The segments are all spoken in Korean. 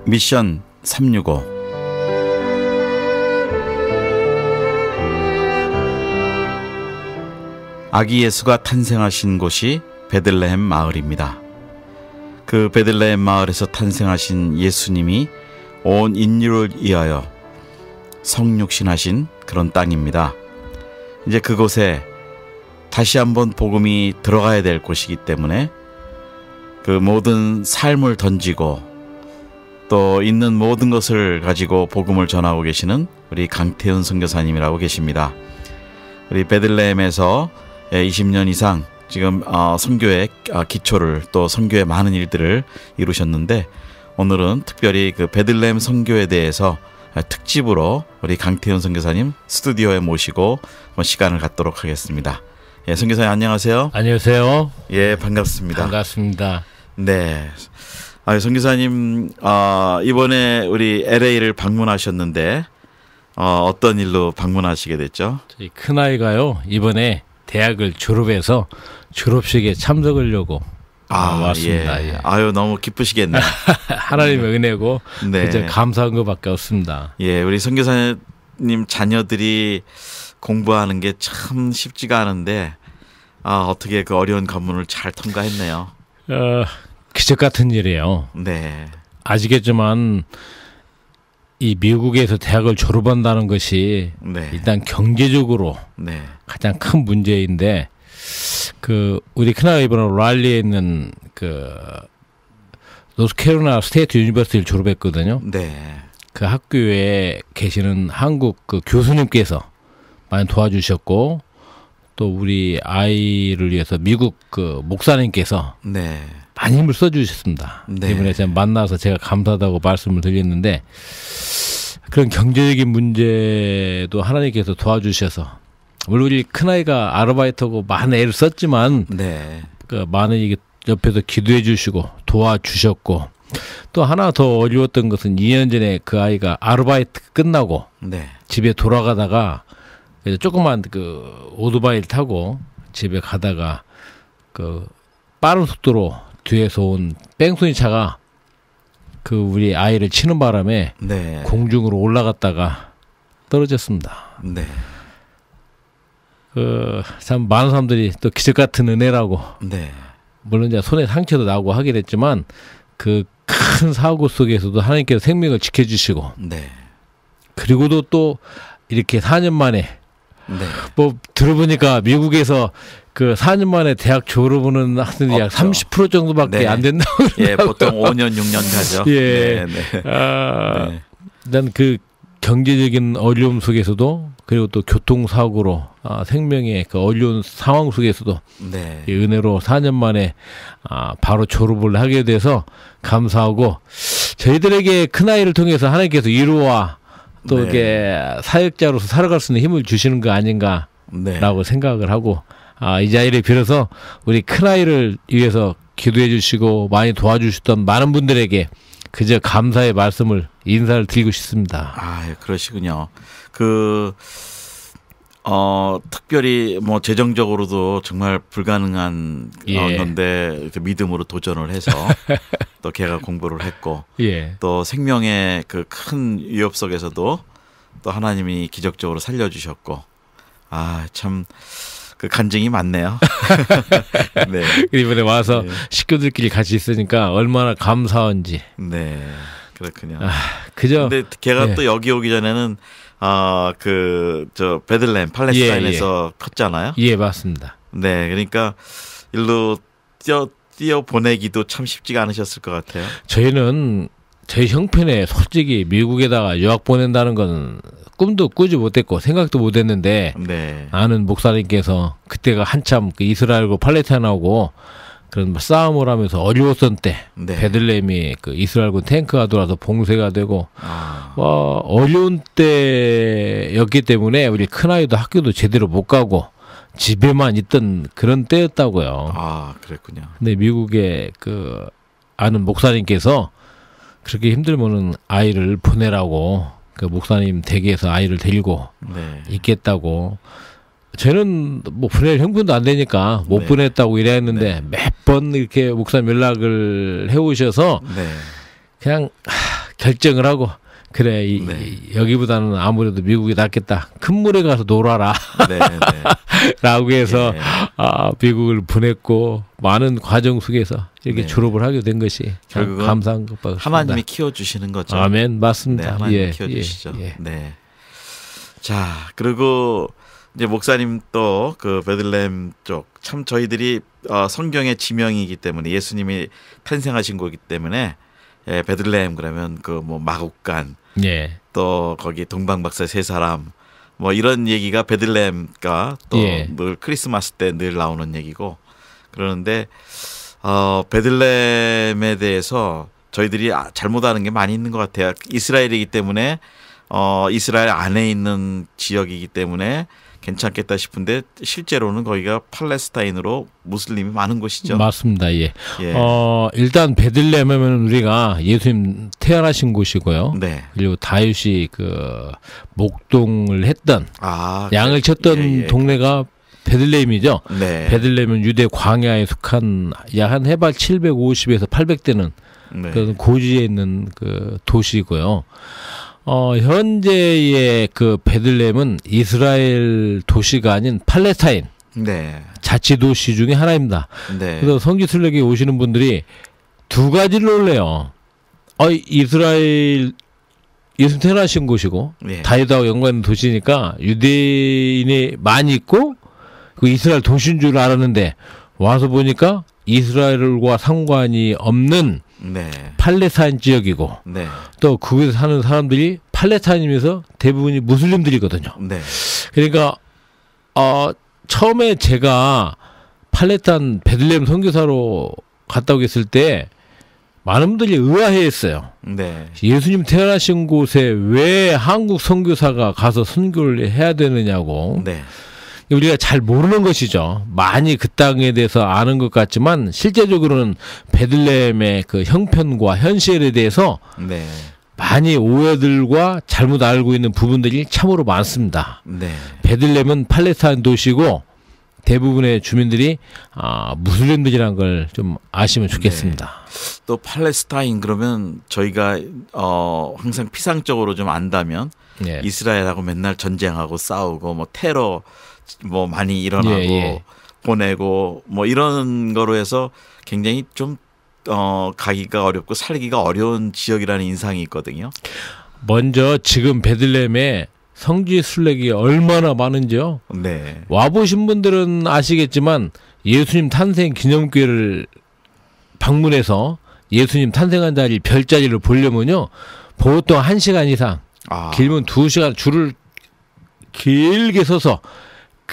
미션 365 아기 예수가 탄생하신 곳이 베들레헴 마을입니다. 그 베들레헴 마을에서 탄생하신 예수님이 온 인류를 위하여 성육신하신 그런 땅입니다. 이제 그곳에 다시 한번 복음이 들어가야 될 곳이기 때문에 그 모든 삶을 던지고 또 있는 모든 것을 가지고 복음을 전하고 계시는 우리 강태훈 선교사님이라고 계십니다. 우리 베들레헴에서 20년 이상 지금 선교의 기초를 또 선교의 많은 일들을 이루셨는데 오늘은 특별히 그 베들레헴 선교에 대해서 특집으로 우리 강태훈 선교사님 스튜디오에 모시고 시간을 갖도록 하겠습니다. 예, 선교사님 안녕하세요. 안녕하세요. 예, 반갑습니다. 반갑습니다. 네. 선교사님 이번에 우리 LA를 방문하셨는데 어떤 일로 방문하시게 됐죠? 저희 큰아이가요 이번에 대학을 졸업해서 졸업식에 참석하려고 왔습니다. 예. 아유 너무 기쁘시겠네요. 하나님의 은혜고 네. 그저 감사한 것밖에 없습니다. 예, 우리 선교사님 자녀들이 공부하는 게 참 쉽지가 않은데 어떻게 그 어려운 관문을 잘 통과했네요. 기적 같은 일이에요. 네. 아시겠지만 이 미국에서 대학을 졸업한다는 것이 네. 일단 경제적으로 네. 가장 큰 문제인데 그 우리 큰아이 이번에 랄리에 있는 그 노스캐롤라이나 스테이트 유니버시티를 졸업했거든요. 네. 그 학교에 계시는 한국 그 교수님께서 많이 도와주셨고 또 우리 아이를 위해서 미국 그 목사님께서 네. 많이 힘을 써주셨습니다. 네. 이번에 제가 만나서 제가 감사하다고 말씀을 드렸는데 그런 경제적인 문제도 하나님께서 도와주셔서 물론 우리 큰아이가 아르바이트하고 많은 애를 썼지만 네. 그 많은 옆에서 기도해 주시고 도와주셨고 또 하나 더 어려웠던 것은 2년 전에 그 아이가 아르바이트 끝나고 네. 집에 돌아가다가 조그만 그 오토바이를 타고 집에 가다가 그 빠른 속도로 뒤에서 온 뺑소니 차가 그 우리 아이를 치는 바람에 네. 공중으로 올라갔다가 떨어졌습니다. 네. 참 많은 사람들이 또 기적 같은 은혜라고 네. 물론 이제 손에 상처도 나고 하게 됐지만 그 큰 사고 속에서도 하나님께서 생명을 지켜주시고 네. 그리고도 또 이렇게 4년 만에 네. 뭐 들어보니까 미국에서 그 4년 만에 대학 졸업하는 학생들이 약 30% 정도밖에 네. 안 된다고. 예, 보통 5년, 6년 가죠. 예. 네, 네. 네. 난 그 경제적인 어려움 속에서도 그리고 또 교통사고로 생명의 그 어려운 상황 속에서도 네. 이 은혜로 4년 만에 바로 졸업을 하게 돼서 감사하고 저희들에게 큰아이를 통해서 하나님께서 위로와 또 네. 이렇게 사역자로서 살아갈 수 있는 힘을 주시는 거 아닌가라고 네. 생각을 하고 이 자리를 빌어서 우리 큰아이를 위해서 기도해 주시고 많이 도와주셨던 많은 분들에게 그저 감사의 말씀을 인사를 드리고 싶습니다. 그러시군요. 특별히 뭐 재정적으로도 정말 불가능한 예. 건데 믿음으로 도전을 해서 또 걔가 공부를 했고 예. 또 생명의 그 큰 위협 속에서도 또 하나님이 기적적으로 살려주셨고 참 그 간증이 많네요. 네. 이번에 와서 네. 식구들끼리 같이 있으니까 얼마나 감사한지. 네, 그렇군요. 그죠. 근데 걔가 네. 또 여기 오기 전에는 베들레헴 팔레스타인에서 컸잖아요. 예, 맞습니다. 네, 그러니까 일로 뛰어 보내기도 참 쉽지가 않으셨을 것 같아요. 저희는 저희 형편에 솔직히 미국에다가 유학 보낸다는 건 꿈도 꾸지 못했고 생각도 못했는데 네. 아는 목사님께서 그때가 한참 그 이스라엘과 팔레스타인하고 그런 싸움을 하면서 어려웠던 때 네. 베들레헴이 그 이스라엘군 탱크가 들어와서 봉쇄가 되고 어려운 때였기 때문에 우리 큰아이도 학교도 제대로 못 가고 집에만 있던 그런 때였다고요. 그랬군요. 근데 미국의 그 아는 목사님께서 그렇게 힘들면은 아이를 보내라고 그 목사님 댁에서 아이를 데리고 네. 있겠다고. 저는 뭐 보낼 형편도 안 되니까 못 네. 보냈다고 이래 했는데 네. 몇 번 이렇게 목사님 연락을 해오셔서 네. 그냥 결정을 하고 그래 네. 여기보다는 아무래도 미국이 낫겠다. 큰 물에 가서 놀아라. 네, 네. 라고 해서 예. 미국을 보냈고 많은 과정 속에서 이렇게 네. 졸업을 하게 된 것이 참 결국은 감사한 것 같습니다. 하나님이 키워주시는 거죠. 아멘. 네, 맞습니다. 하나님이 키워주시죠. 예. 네. 자, 그리고 이제 목사님 또 그 베들레헴 쪽 참 저희들이 성경의 지명이기 때문에 예수님이 탄생하신 거기 때문에 예, 베들레헴 그러면 그 뭐 마국간 예. 또 거기 동방박사 세 사람 뭐 이런 얘기가 베들레헴과 또 예. 늘 크리스마스 때 늘 나오는 얘기고 그러는데 베들레헴에 대해서 저희들이 잘못 아는 게 많이 있는 것 같아요. 이스라엘이기 때문에 이스라엘 안에 있는 지역이기 때문에 괜찮겠다 싶은데 실제로는 거기가 팔레스타인으로 무슬림이 많은 곳이죠. 맞습니다. 예. 예. 일단 베들레헴 하면 우리가 예수님 태어나신 곳이고요. 네. 그리고 다윗이 그 목동을 했던 양을 그래. 쳤던 예. 동네가 베들레헴이죠. 네. 베들레헴은 유대 광야에 속한 약 한 해발 750에서 800대는 네. 그런 고지에 있는 그 도시고요. 현재의 그 베들레헴은 이스라엘 도시가 아닌 팔레스타인 네. 자치 도시 중에 하나입니다. 네. 그래서 성지순례에 오시는 분들이 두 가지를 놀래요. 이스라엘 예수님 태어나신 곳이고 예. 다윗하고 연관된 도시니까 유대인이 많이 있고 그 이스라엘 도시인 줄 알았는데 와서 보니까 이스라엘과 상관이 없는 네. 팔레스타인 지역이고 네. 또 그곳에 사는 사람들이 팔레스타인이면서 대부분이 무슬림들이거든요. 네. 그러니까 처음에 제가 팔레스타인 베들레헴 선교사로 갔다 오겠을 때 많은 분들이 의아해했어요. 네. 예수님 태어나신 곳에 왜 한국 선교사가 가서 선교를 해야 되느냐고. 네. 우리가 잘 모르는 것이죠. 많이 그 땅에 대해서 아는 것 같지만 실제적으로는 베들레헴의 그 형편과 현실에 대해서 네. 많이 오해들과 잘못 알고 있는 부분들이 참으로 많습니다. 네. 베들레헴은 팔레스타인 도시고 대부분의 주민들이 무슬림들이라는 걸 좀 아시면 좋겠습니다. 네. 또 팔레스타인 그러면 저희가 항상 피상적으로 좀 안다면 예. 이스라엘하고 맨날 전쟁하고 싸우고 뭐 테러 뭐 많이 일어나고 예. 보내고 뭐 이런 거로 해서 굉장히 좀 가기가 어렵고 살기가 어려운 지역이라는 인상이 있거든요. 먼저 지금 베들레헴에 성지 순례기 얼마나 많은지요. 네. 와보신 분들은 아시겠지만 예수님 탄생 기념교회를 방문해서 예수님 탄생한 자리 별자리를 보려면요 보통 1시간 이상 길면 2시간 줄을 길게 서서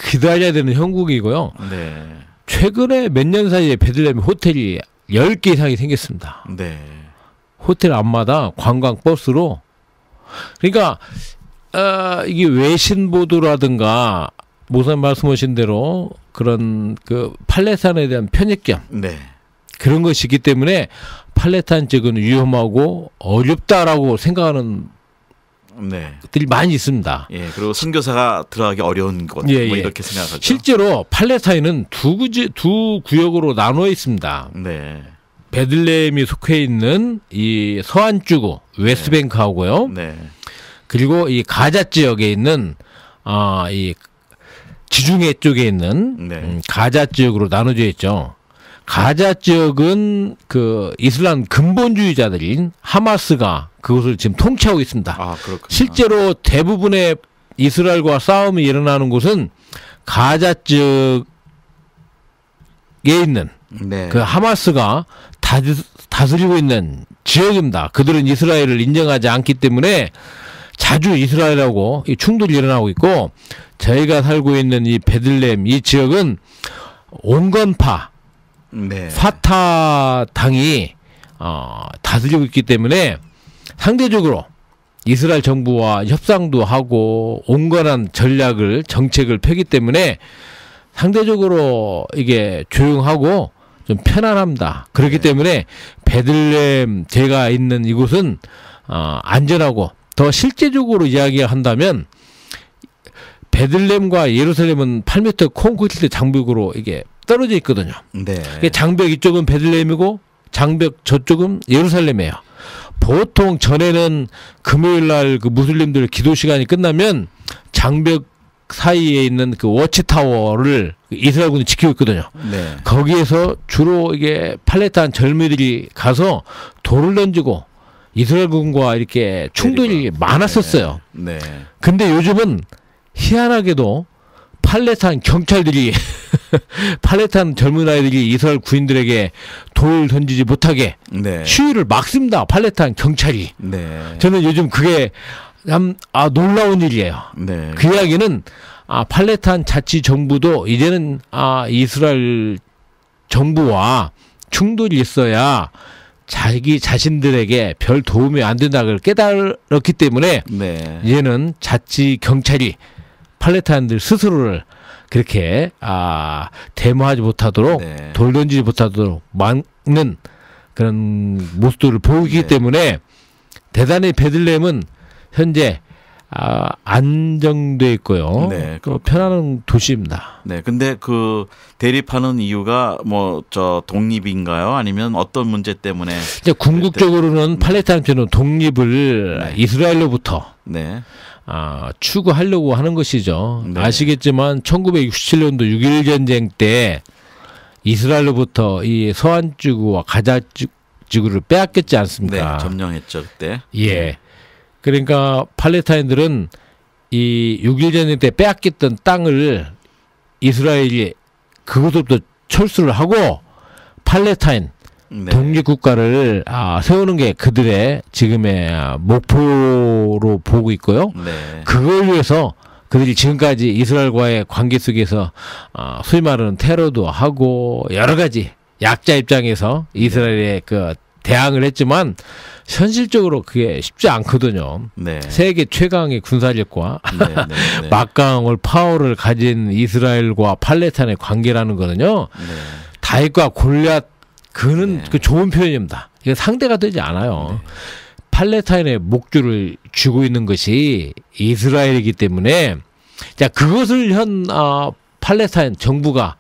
기다려야 되는 형국이고요. 네. 최근에 몇 년 사이에 베들레헴 호텔이 10개 이상이 생겼습니다. 네. 호텔 앞마다 관광버스로. 그러니까 이게 외신 보도라든가 모사님 말씀하신 대로 그런 그 팔레스타인에 대한 편익점 네. 그런 것이 있기 때문에 팔레스타인 쪽은 위험하고 어렵다라고 생각하는 네. 들이 많이 있습니다. 예. 그리고 선교사가 들어가기 어려운 곳. 예, 뭐 예. 이렇게 생각하죠. 실제로 팔레스타인은 두 구역으로 나눠 있습니다. 네. 베들레헴이 속해 있는 이 서안주구 웨스트뱅크하고요. 네. 그리고 이 가자 지역에 있는 이 지중해 쪽에 있는 네. 가자 지역으로 나눠져 있죠. 가자 지역은 그 이슬람 근본주의자들인 하마스가 그것을 지금 통치하고 있습니다. 그렇군요. 실제로 대부분의 이스라엘과 싸움이 일어나는 곳은 가자 지역에 있는 네. 그 하마스가 다스리고 있는 지역입니다. 그들은 이스라엘을 인정하지 않기 때문에 자주 이스라엘하고 이 충돌이 일어나고 있고 저희가 살고 있는 이 베들레헴 이 지역은 온건파 네. 파타 당이 다스리고 있기 때문에 상대적으로 이스라엘 정부와 협상도 하고 온건한 정책을 펴기 때문에 상대적으로 이게 조용하고 좀 편안합니다. 그렇기 때문에 베들레헴 제가 있는 이곳은 안전하고 더 실제적으로 이야기한다면 베들레헴과 예루살렘은 8m 콘크리트 장벽으로 이게 떨어져 있거든요. 네. 장벽 이쪽은 베들레헴이고 장벽 저쪽은 예루살렘이에요. 보통 전에는 금요일 날 그 무슬림들 기도 시간이 끝나면 장벽 사이에 있는 그 워치타워를 이스라엘군이 지키고 있거든요. 네. 거기에서 주로 이게 팔레스타인 젊은이들이 가서 돌을 던지고 이스라엘군과 이렇게 충돌이 많았었어요. 네. 근데 요즘은 희한하게도 팔레스타인 경찰들이 팔레스타인 젊은 아이들이 이스라엘 구인들에게 돌 던지지 못하게 네. 시위를 막습니다. 팔레스타인 경찰이. 네. 저는 요즘 그게 참 놀라운 일이에요. 네. 그 이야기는 팔레스타인 자치 정부도 이제는 이스라엘 정부와 충돌이 있어야 자기 자신들에게 별 도움이 안 된다고 깨달았기 때문에 네. 이제는 자치 경찰이 팔레스타인들 스스로를 그렇게 데모하지 못하도록 네. 돌 던지지 못하도록 막는 그런 모습들을 보이기 네. 때문에 대단히 베들레헴은 현재 안정돼 있고요. 네, 또 편안한 도시입니다. 네, 근데 그 대립하는 이유가 뭐 저 독립인가요? 아니면 어떤 문제 때문에? 이제 궁극적으로는 팔레스타인은 독립을 네. 이스라엘로부터 네, 추구하려고 하는 것이죠. 네. 아시겠지만 1967년도 6.1 전쟁 때 이스라엘로부터 이 서안 지구와 가자 지구를 빼앗겼지 않습니까? 네, 점령했죠 그때. 예. 그러니까 팔레스타인들은 이 6.1 전쟁 때 빼앗겼던 땅을 이스라엘이 그것부터 철수를 하고 팔레스타인 네. 독립국가를 세우는 게 그들의 지금의 목표로 보고 있고요. 네. 그걸 위해서 그들이 지금까지 이스라엘과의 관계 속에서 소위 말하는 테러도 하고 여러 가지 약자 입장에서 이스라엘에 그 대항을 했지만 현실적으로 그게 쉽지 않거든요. 네. 세계 최강의 군사력과 네, 네, 네. 막강한 파워를 가진 이스라엘과 팔레스타인의 관계라는 거는요. 네. 다윗과 골리앗 그는 네. 그 좋은 표현입니다. 이게 상대가 되지 않아요. 네. 팔레스타인의 목줄을 쥐고 있는 것이 이스라엘이기 때문에 자 그것을 현 팔레스타인 정부가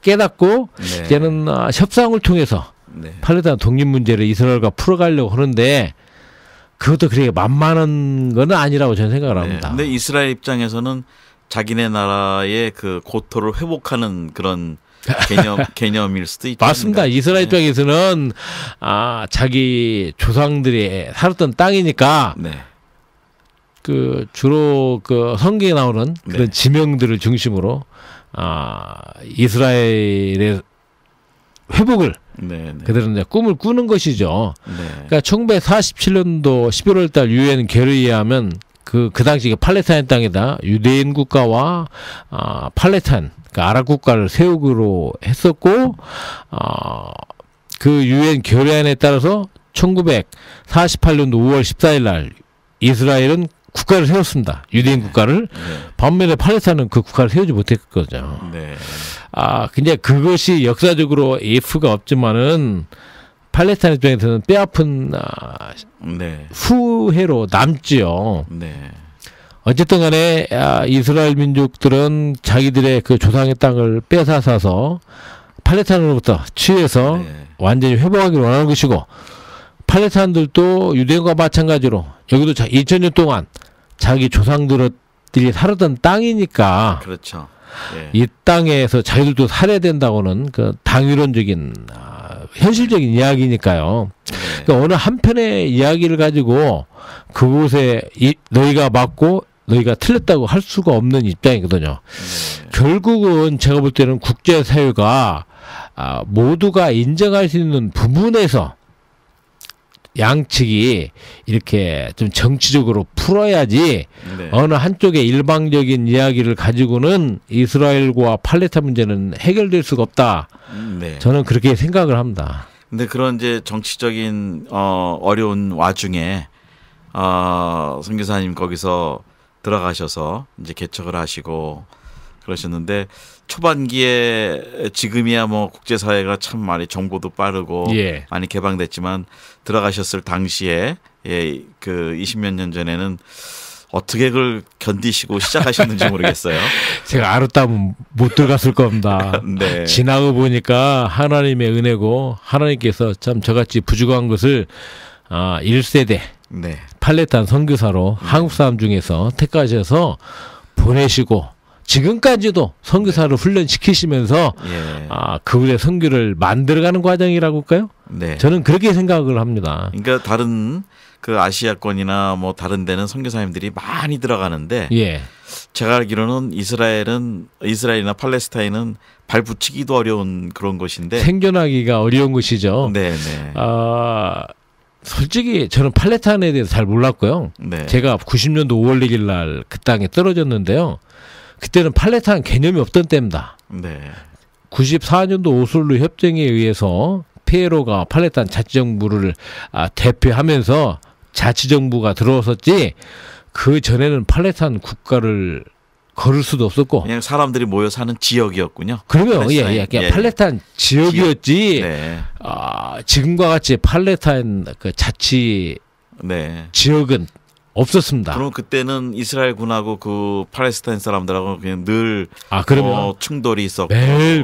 깨닫고 네. 이제는 협상을 통해서 네. 팔레스타인 독립 문제를 이스라엘과 풀어가려고 하는데 그것도 그렇게 만만한 건 아니라고 저는 생각을 합니다. 근데 이스라엘 입장에서는 자기네 나라의 그 고토를 회복하는 그런 개념일 수도 있죠. 맞습니다. 이스라엘 입장에서는 자기 조상들이 살았던 땅이니까 네. 그 주로 그 성경에 나오는 그런 네. 지명들을 중심으로 이스라엘의 회복을 네, 네. 그들은 이제 꿈을 꾸는 것이죠. 네. 그러니까 1947년도 11월달 유엔 결의에 의하면 그 당시 팔레스타인 땅에다 유대인 국가와 팔레스타인 그러니까 아랍 국가를 세우기로 했었고 그 유엔 결의안에 따라서 1948년도 5월 14일 날 이스라엘은 국가를 세웠습니다. 유대인 국가를. 네. 반면에 팔레스타인은 그 국가를 세우지 못했거든요. 네. 근데 그것이 역사적으로 if가 없지만은 팔레스타인 입장에서는 뼈아픈 네. 후회로 남지요. 네. 어쨌든 간에 이스라엘 민족들은 자기들의 그 조상의 땅을 뺏어사서 팔레스타인으로부터 취해서 네. 완전히 회복하기를 원하는 것이고 팔레스타인들도 유대인과 마찬가지로 여기도 2000년 동안 자기 조상들이 살았던 땅이니까 그렇죠. 예. 이 땅에서 자기들도 살아야 된다고는 그 당위론적인 현실적인 이야기니까요. 네. 그러니까 어느 한편의 이야기를 가지고 그곳에 너희가 맞고 너희가 틀렸다고 할 수가 없는 입장이거든요. 네. 결국은 제가 볼 때는 국제사회가 모두가 인정할 수 있는 부분에서 양측이 이렇게 좀 정치적으로 풀어야지 네. 어느 한쪽의 일방적인 이야기를 가지고는 이스라엘과 팔레스타인 문제는 해결될 수가 없다. 네. 저는 그렇게 생각을 합니다. 근데 그런 이제 정치적인 어려운 와중에 선교사님 거기서 들어가셔서 이제 개척을 하시고 그러셨는데 초반기에 지금이야 뭐 국제사회가 참 많이 정보도 빠르고 예. 많이 개방됐지만 들어가셨을 당시에 그 20몇 년 전에는 어떻게 그걸 견디시고 시작하셨는지 모르겠어요. 제가 알았다면 못 들어갔을 겁니다. 네. 지나고 보니까 하나님의 은혜고 하나님께서 참 저같이 부족한 것을 1세대 네. 팔레탄 선교사로 한국 사람 중에서 택하셔서 보내시고 지금까지도 선교사를 훈련시키시면서 예. 그분의 선교를 만들어가는 과정이라고 할까요? 네. 저는 그렇게 생각을 합니다. 그러니까 다른 그 아시아권이나 뭐 다른 데는 선교사님들이 많이 들어가는데 예. 제가 알기로는 이스라엘이나 팔레스타인은 발 붙이기도 어려운 그런 곳인데 생존하기가 어려운 곳이죠. 네, 네. 솔직히 저는 팔레탄에 대해서 잘 몰랐고요. 네. 제가 90년도 5월 1일 날 그 땅에 떨어졌는데요. 그때는 팔레탄 개념이 없던 때입니다. 네. 94년도 오슬로 협정에 의해서 피에로가 팔레탄 자치정부를 대표하면서 자치정부가 들어왔었지 그 전에는 팔레탄 국가를 걸을 수도 없었고 그냥 사람들이 모여 사는 지역이었군요. 그러면 팔레탄 지역이었지. 네. 지금과 같이 팔레탄 그 자치 네. 지역은 없었습니다. 그럼 그때는 이스라엘군하고 그 팔레스타인 사람들하고 그냥 늘 그러면 충돌이 있었고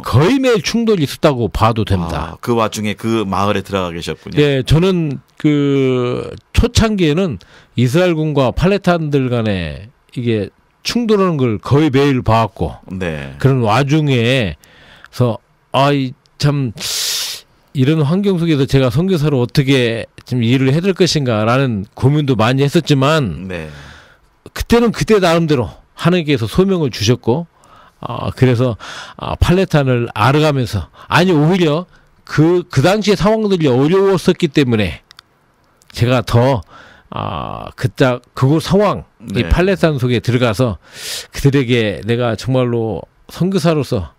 거의 매일 충돌이 있었다고 봐도 됩니다. 그 와중에 그 마을에 들어가 계셨군요. 네, 저는 그 초창기에는 이스라엘군과 팔레탄들 간에 이게 충돌하는 걸 거의 매일 봐왔고 네. 그런 와중에서 참 이런 환경 속에서 제가 선교사로 어떻게 좀 일을 해야 될 것인가라는 고민도 많이 했었지만 네. 그때는 그때 나름대로 하나님께서 소명을 주셨고 그래서 팔레탄을 알아가면서 오히려 그 당시의 상황들이 어려웠었기 때문에 제가 더 그곳 상황 이 팔레탄 속에 들어가서 그들에게 내가 정말로 선교사로서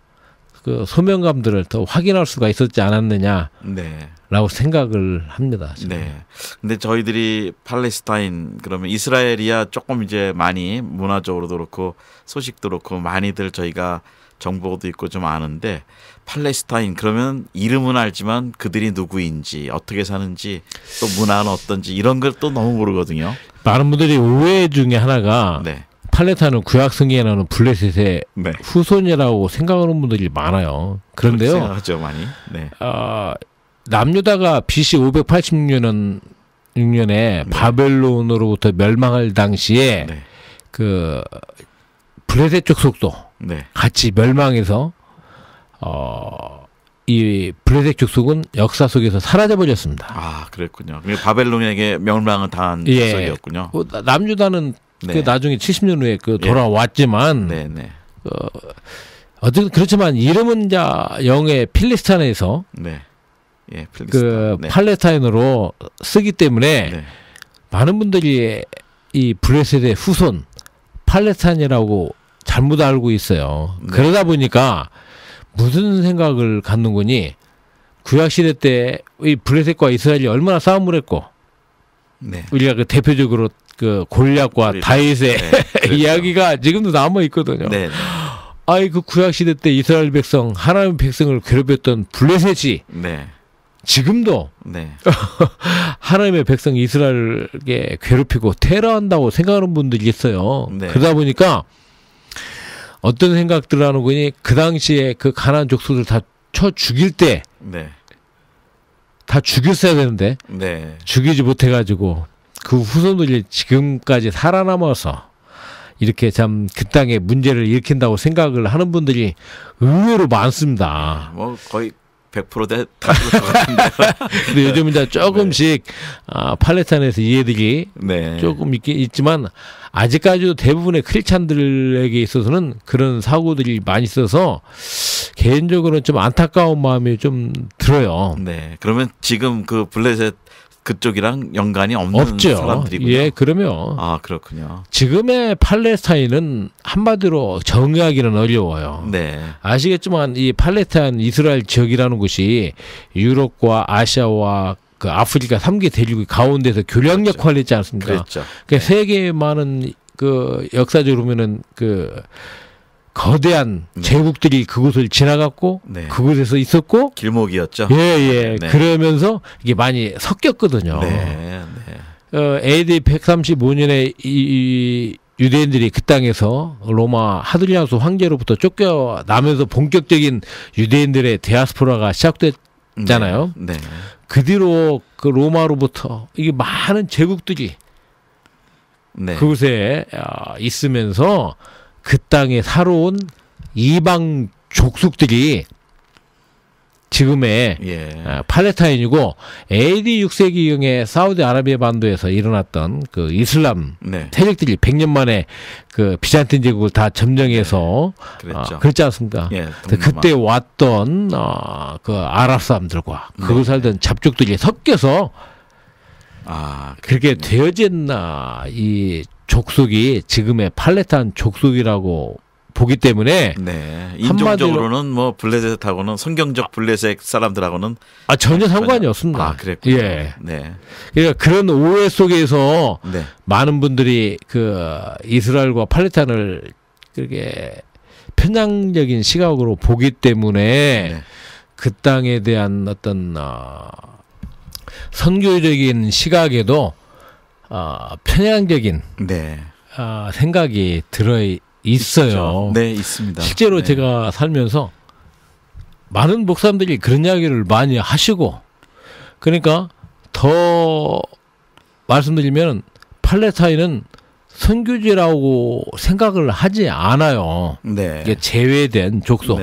그 소명감들을 더 확인할 수가 있었지 않았느냐라고 생각을 합니다. 저는. 네. 근데 저희들이 팔레스타인 그러면 이스라엘이야 조금 이제 많이 문화적으로도 그렇고 소식도 그렇고 많이들 저희가 정보도 있고 좀 아는데 팔레스타인 그러면 이름은 알지만 그들이 누구인지 어떻게 사는지 또 문화는 어떤지 이런 걸 또 너무 모르거든요. 많은 분들이 오해 중에 하나가 팔레탄은 구약 성경에 나오는 블레셋의 후손이라고 생각하는 분들이 많아요. 그런데요. 생각하죠, 많이. 네. 남유다가 BC 586년에 바벨론으로부터 멸망할 당시에 그 블레셋 족속도 같이 멸망해서 이 블레셋 족속은 역사 속에서 사라져 버렸습니다. 그랬군요. 바벨론에게 멸망을 당한 족속이었군요. 남유다는 그 나중에 70년 후에 돌아왔지만 어쨌든 그렇지만 이름은 영의 필리스탄에서 팔레타인으로 쓰기 때문에 많은 분들이 이 블레셋의 후손 팔레타인이라고 잘못 알고 있어요. 그러다 보니까 무슨 생각을 갖는 거니 구약시대 때 이 블레셋과 이스라엘이 얼마나 싸움을 했고 우리가 그 대표적으로 그 골리앗과 다윗의 이야기가 지금도 남아 있거든요. 그 구약 시대 때 이스라엘 백성 하나님 백성을 괴롭혔던 블레셋이 지금도 하나님의 백성 이스라엘에게 괴롭히고 테러한다고 생각하는 분들이 있어요. 그러다 보니까 어떤 생각들을 하는 거니 그 당시에 그 가나안 족속들 다 쳐 죽일 때 다 죽였어야 되는데 죽이지 못해가지고 그 후손들이 지금까지 살아남아서 이렇게 참 그 땅에 문제를 일으킨다고 생각을 하는 분들이 의외로 많습니다. 뭐 거의 100% 다 그럴 것 같은데요. 근데 요즘 이제 조금씩 팔레스타인에서 이해들이 조금 있지만 아직까지도 대부분의 크리스찬들에게 있어서는 그런 사고들이 많이 있어서 개인적으로는 좀 안타까운 마음이 좀 들어요. 그러면 지금 그 블레셋 그쪽이랑 연관이 없는 사람들이군요. 그러면 그렇군요. 지금의 팔레스타인은 한마디로 정의하기는 어려워요. 아시겠지만 이 팔레스타인 이스라엘 지역이라는 곳이 유럽과 아시아와 그 아프리카 3개 대륙의 가운데서 교량 역할을 했지 않습니까? 그러니까 세계 많은 그 역사적으로 보면은 그 거대한 제국들이 그곳을 지나갔고 그곳에서 있었고 길목이었죠. 그러면서 이게 많이 섞였거든요. AD 135년에 이 유대인들이 그 땅에서 로마 하드리아누스 황제로부터 쫓겨나면서 본격적인 유대인들의 디아스포라가 시작됐 있잖아요. 네. 그 뒤로 그 로마로부터 이게 많은 제국들이 네. 그곳에 있으면서 그 땅에 살아온 이방 족속들이 지금의 팔레타인이고 AD 6세기경에 사우디아라비아 반도에서 일어났던 그 이슬람 세력들이 100년 만에 그 비잔틴 제국을 다 점령해서 그랬지 않습니까? 그때 왔던 그 아랍 사람들과 그곳 살던 잡족들이 섞여서 그렇게 되어진 이 족속이 지금의 팔레타인 족속이라고 보기 때문에 인종적으로는 뭐 블레셋하고는 성경적 블레셋 사람들하고는 전혀 상관이 없습니다. 그랬군요. 그러니까 그런 오해 속에서 많은 분들이 그 이스라엘과 팔레타인을 그렇게 편향적인 시각으로 보기 때문에 그 땅에 대한 어떤 선교적인 시각에도 편향적인 생각이 들어 있어요. 네, 있습니다. 실제로 제가 살면서 많은 목사님들이 그런 이야기를 많이 하시고, 그러니까 더 말씀드리면 팔레타인은 선교지라고 생각을 하지 않아요. 이게 제외된 족속.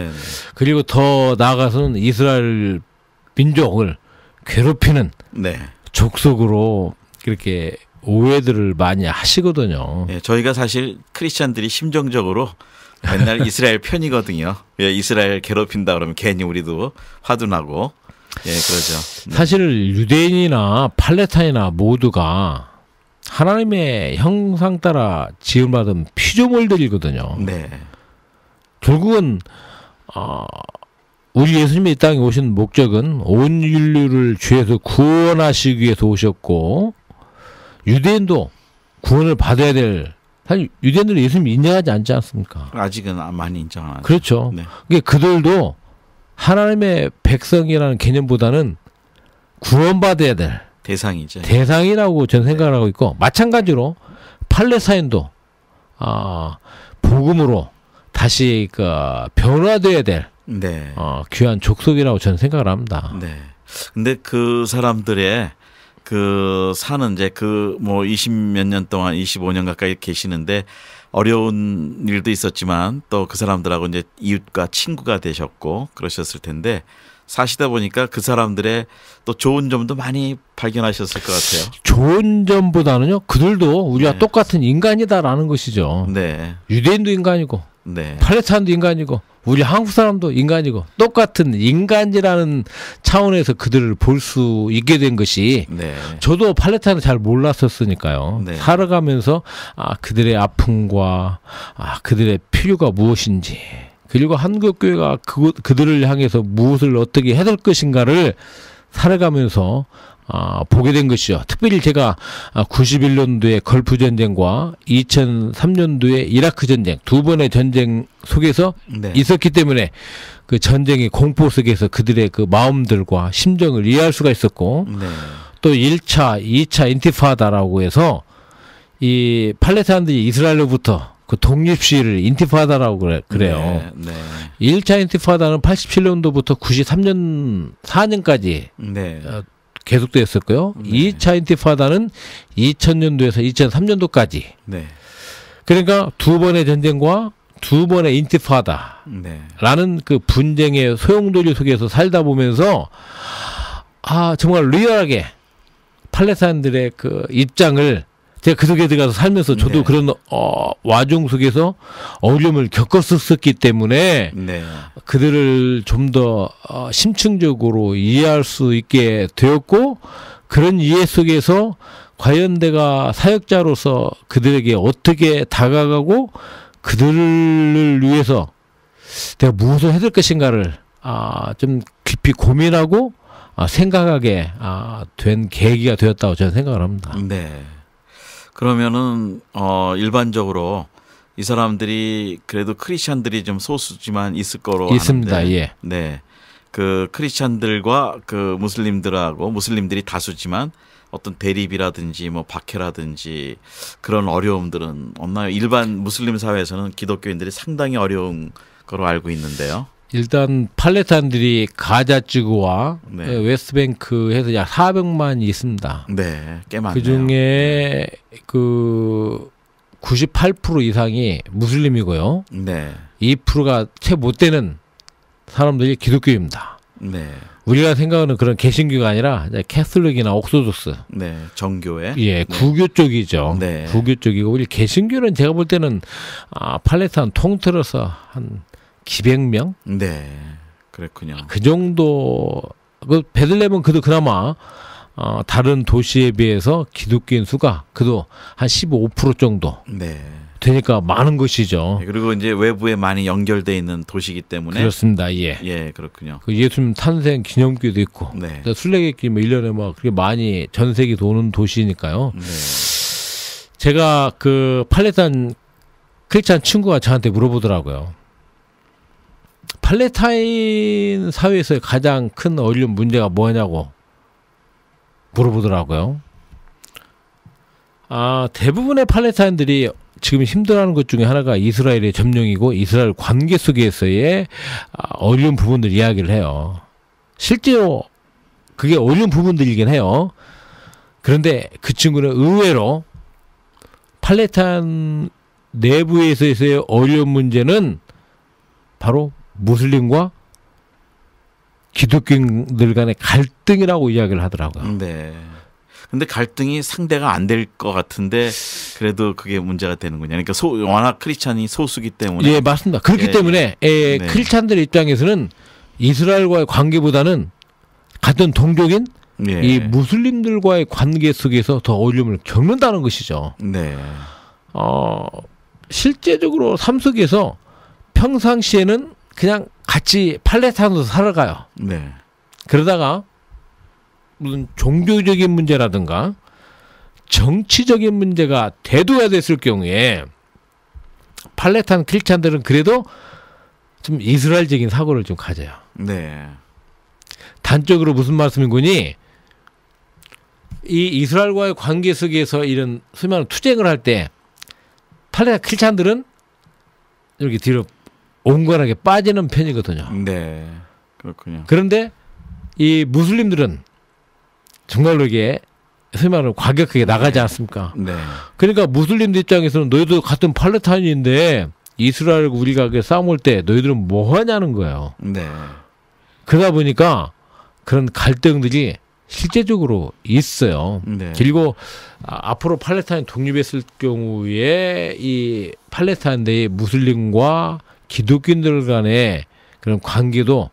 그리고 더 나아가서는 이스라엘 민족을 괴롭히는 족속으로 그렇게 오해들을 많이 하시거든요. 저희가 사실 크리스찬들이 심정적으로 맨날 이스라엘 편이거든요. 이스라엘 괴롭힌다 그러면 괜히 우리도 화도 나고 그러죠. 사실 유대인이나 팔레타인이나 모두가 하나님의 형상 따라 지음받은 피조물들이거든요. 결국은 우리 예수님이 이 땅에 오신 목적은 온 인류를 죄에서 구원하시기 위해서 오셨고, 유대인도 구원을 받아야 될, 사실 유대인들은 예수님 인정하지 않지 않습니까? 아직은 많이 인정 안 하죠. 그렇죠. 그러니까 그들도 하나님의 백성이라는 개념보다는 구원받아야 될 대상이죠. 대상이라고 저는 생각을 하고 있고, 마찬가지로 팔레스타인도 복음으로 다시 그 변화돼야 될 귀한 족속이라고 저는 생각을 합니다. 근데 그 사람들의 그 사는 이제 그 뭐 20몇 년 동안 25년 가까이 계시는데 어려운 일도 있었지만 또 그 사람들하고 이제 이웃과 친구가 되셨고 그러셨을 텐데 사시다 보니까 그 사람들의 또 좋은 점도 많이 발견하셨을 것 같아요. 좋은 점보다는요, 그들도 우리와 똑같은 인간이다라는 것이죠. 유대인도 인간이고, 팔레스타인도 인간이고, 우리 한국 사람도 인간이고, 똑같은 인간이라는 차원에서 그들을 볼 수 있게 된 것이, 저도 팔레스타인을 잘 몰랐었으니까요. 살아가면서 그들의 아픔과 그들의 필요가 무엇인지, 그리고 한국교회가 그들을 향해서 무엇을 어떻게 해야 될 것인가를 살아가면서 보게 된 것이죠. 특별히 제가 91년도에 걸프 전쟁과 2003년도에 이라크 전쟁 두 번의 전쟁 속에서 있었기 때문에 그 전쟁의 공포 속에서 그들의 그 마음들과 심정을 이해할 수가 있었고, 또 1차, 2차 인티파다라고 해서 이 팔레스타인들이 이스라엘로부터 그 독립 시위를 인티파다라고 그래요. 1차 인티파다는 87년도부터 93년 4년까지 계속되었었고요. 2차 인티파다는 2000년도에서 2003년도까지. 그러니까 두 번의 전쟁과 두 번의 인티파다라는 그 분쟁의 소용돌이 속에서 살다 보면서 정말 리얼하게 팔레스타인들의 그 입장을 제가 그 속에 들어가서 살면서 저도 그런 와중 속에서 어려움을 겪었었기 때문에 그들을 좀 더 심층적으로 이해할 수 있게 되었고, 그런 이해 속에서 과연 내가 사역자로서 그들에게 어떻게 다가가고 그들을 위해서 내가 무엇을 해야 될 것인가를 좀 깊이 고민하고 생각하게 된 계기가 되었다고 저는 생각을 합니다. 그러면은 일반적으로 이 사람들이 그래도 크리스찬들이 좀 소수지만 있을 거로 있습니다. 아는데, 그 크리스찬들과 그 무슬림들하고 무슬림들이 다수지만 어떤 대립이라든지 뭐 박해라든지 그런 어려움들은 없나요? 일반 무슬림 사회에서는 기독교인들이 상당히 어려운 거로 알고 있는데요. 일단 팔레타인들이 가자 지구와 네. 웨스트뱅크에서 약 400만이 있습니다. 네, 꽤 많네요. 그 중에 그 98% 이상이 무슬림이고요. 네, 2%가 채 못 되는 사람들이 기독교입니다. 네, 우리가 생각하는 그런 개신교가 아니라 이제 캐톨릭이나 옥소독스, 네, 정교회. 예, 네. 구교 쪽이죠. 네. 구교 쪽이고 우리 개신교는 제가 볼 때는 팔레스타인 통틀어서 한 기백명 네, 그랬군요. 그 정도. 그 베들레헴은 그나마 다른 도시에 비해서 기독교인 수가 그도 한 15% 정도 네. 되니까 많은 것이죠. 그리고 이제 외부에 많이 연결돼 있는 도시이기 때문에 그렇습니다. 예. 예, 그렇군요. 그 예수님 탄생 기념교도 있고 네. 순례객기 뭐 1년에 막 그렇게 많이 전 세계 도는 도시니까요. 네. 제가 그 팔레타인 크리스찬 친구가 저한테 물어보더라고요. 팔레타인 사회에서 가장 큰 어려운 문제가 뭐냐고 물어보더라고요. 대부분의 팔레타인들이 지금 힘들어하는 것 중에 하나가 이스라엘의 점령이고 이스라엘 관계 속에서의 어려운 부분들 이야기를 해요. 실제로 그게 어려운 부분들이긴 해요. 그런데 그 친구는 의외로 팔레타인 내부에서의 어려운 문제는 바로 무슬림과 기독교인들 간의 갈등이라고 이야기를 하더라고요. 네. 근데 갈등이 상대가 안 될 것 같은데 그래도 그게 문제가 되는군요. 그러니까 워낙 크리스찬이 소수기 때문에. 예, 맞습니다. 그렇기 예, 때문에 네. 크리스찬들 입장에서는 이스라엘과의 관계보다는 같은 동족인 예. 이 무슬림들과의 관계 속에서 더 어려움을 겪는다는 것이죠. 네. 실제적으로 삶 속에서 평상시에는 그냥 같이 팔레타인으로 살아가요. 네. 그러다가 무슨 종교적인 문제라든가 정치적인 문제가 대두가 됐을 경우에 팔레타인 크리스찬들은 그래도 좀 이스라엘적인 사고를 좀 가져요. 네. 단적으로 무슨 말씀인거니 이 이스라엘과의 관계 속에서 이런 수많은 투쟁을 할 때 팔레타인 크리스찬들은 이렇게 뒤로 온건하게 빠지는 편이거든요. 네. 그렇군요. 그런데 이 무슬림들은 정말로 이게 소위 말하는 과격하게 나가지 않습니까? 네. 그러니까 무슬림들 입장에서는 너희도 같은 팔레타인인데 이스라엘과 우리가 싸움할 때 너희들은 뭐 하냐는 거예요. 네. 그러다 보니까 그런 갈등들이 실제적으로 있어요. 네. 그리고 앞으로 팔레타인 독립했을 경우에 이 팔레타인 내의 무슬림과 기독교인들 간의 그런 관계도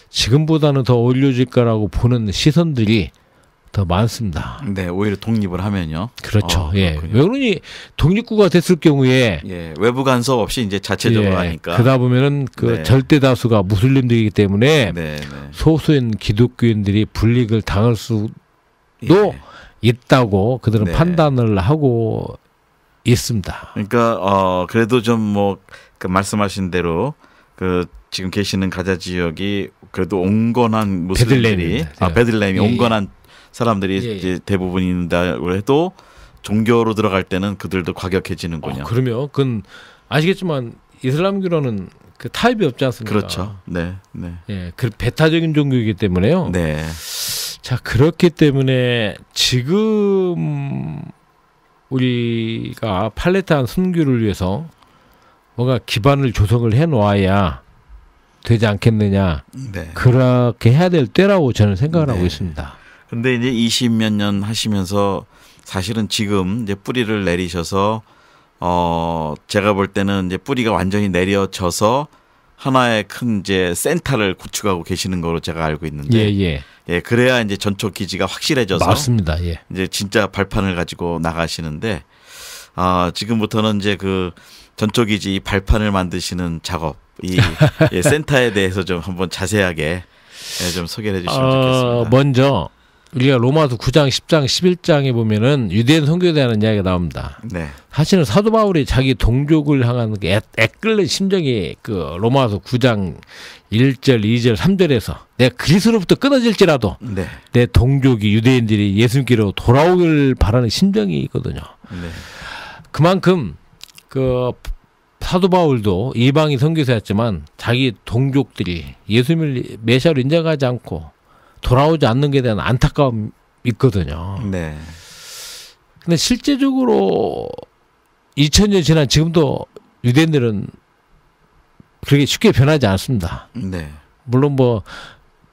지금보다는 더 어려워질 거라고 보는 시선들이 더 많습니다. 네, 오히려 독립을 하면요. 그렇죠. 예. 그렇군요. 왜 그러니 독립국가 됐을 경우에 예, 외부 간섭 없이 이제 자체적으로 하니까. 그러다 보면은 그 네. 절대 다수가 무슬림들이기 때문에 네, 네. 소수인 기독교인들이 불이익을 당할 수도 예. 있다고 그들은 네. 판단을 하고 있습니다. 그러니까 그래도 좀 뭐 그 말씀하신 대로 그 지금 계시는 가자 지역이 그래도 온건한 무슬림들이 베들레헴입니다. 베들레헴이 예, 온건한 사람들이 예, 예. 이제 대부분인다고 해도 종교로 들어갈 때는 그들도 과격해지는군요. 그러면 그건 아시겠지만 이슬람교로는 그 타입이 없지 않습니까? 그렇죠. 네, 네, 예, 그 배타적인 종교이기 때문에요. 네, 자, 그렇기 때문에 지금 우리가 팔레타인 순교를 위해서 뭔가 기반을 조성을 해 놓아야 되지 않겠느냐. 네. 그렇게 해야 될 때라고 저는 생각을 하고 네. 있습니다. 근데 이제 20몇 년 하시면서 사실은 지금 이제 뿌리를 내리셔서 제가 볼 때는 이제 뿌리가 완전히 내려져서 하나의 큰 이제 센터를 구축하고 계시는 거로 제가 알고 있는데 예, 그래야 이제 전초 기지가 확실해져서 맞습니다. 예. 이제 진짜 발판을 가지고 나가시는데 지금부터는 이제 그 전초 기지 발판을 만드시는 작업 이 예, 센터에 대해서 좀 한번 자세하게 좀 소개를 해주시면 좋겠습니다. 먼저 우리가 로마서 9장, 10장, 11장에 보면은 유대인 선교에 대한 이야기가 나옵니다. 네. 사실은 사도 바울이 자기 동족을 향한 애끓는 심정이 그 로마서 9장 1절, 2절, 3절에서 내가 그리스도로부터 끊어질지라도 네. 내 동족이 유대인들이 예수님께로 돌아오길 바라는 심정이 있거든요. 네. 그만큼 그 사도 바울도 이방인 선교사였지만 자기 동족들이 예수님을 메시아로 인정하지 않고 돌아오지 않는 것에 대한 안타까움이 있거든요. 네. 근데 실제적으로 2000년 지난 지금도 유대인들은 그렇게 쉽게 변하지 않습니다. 네. 물론 뭐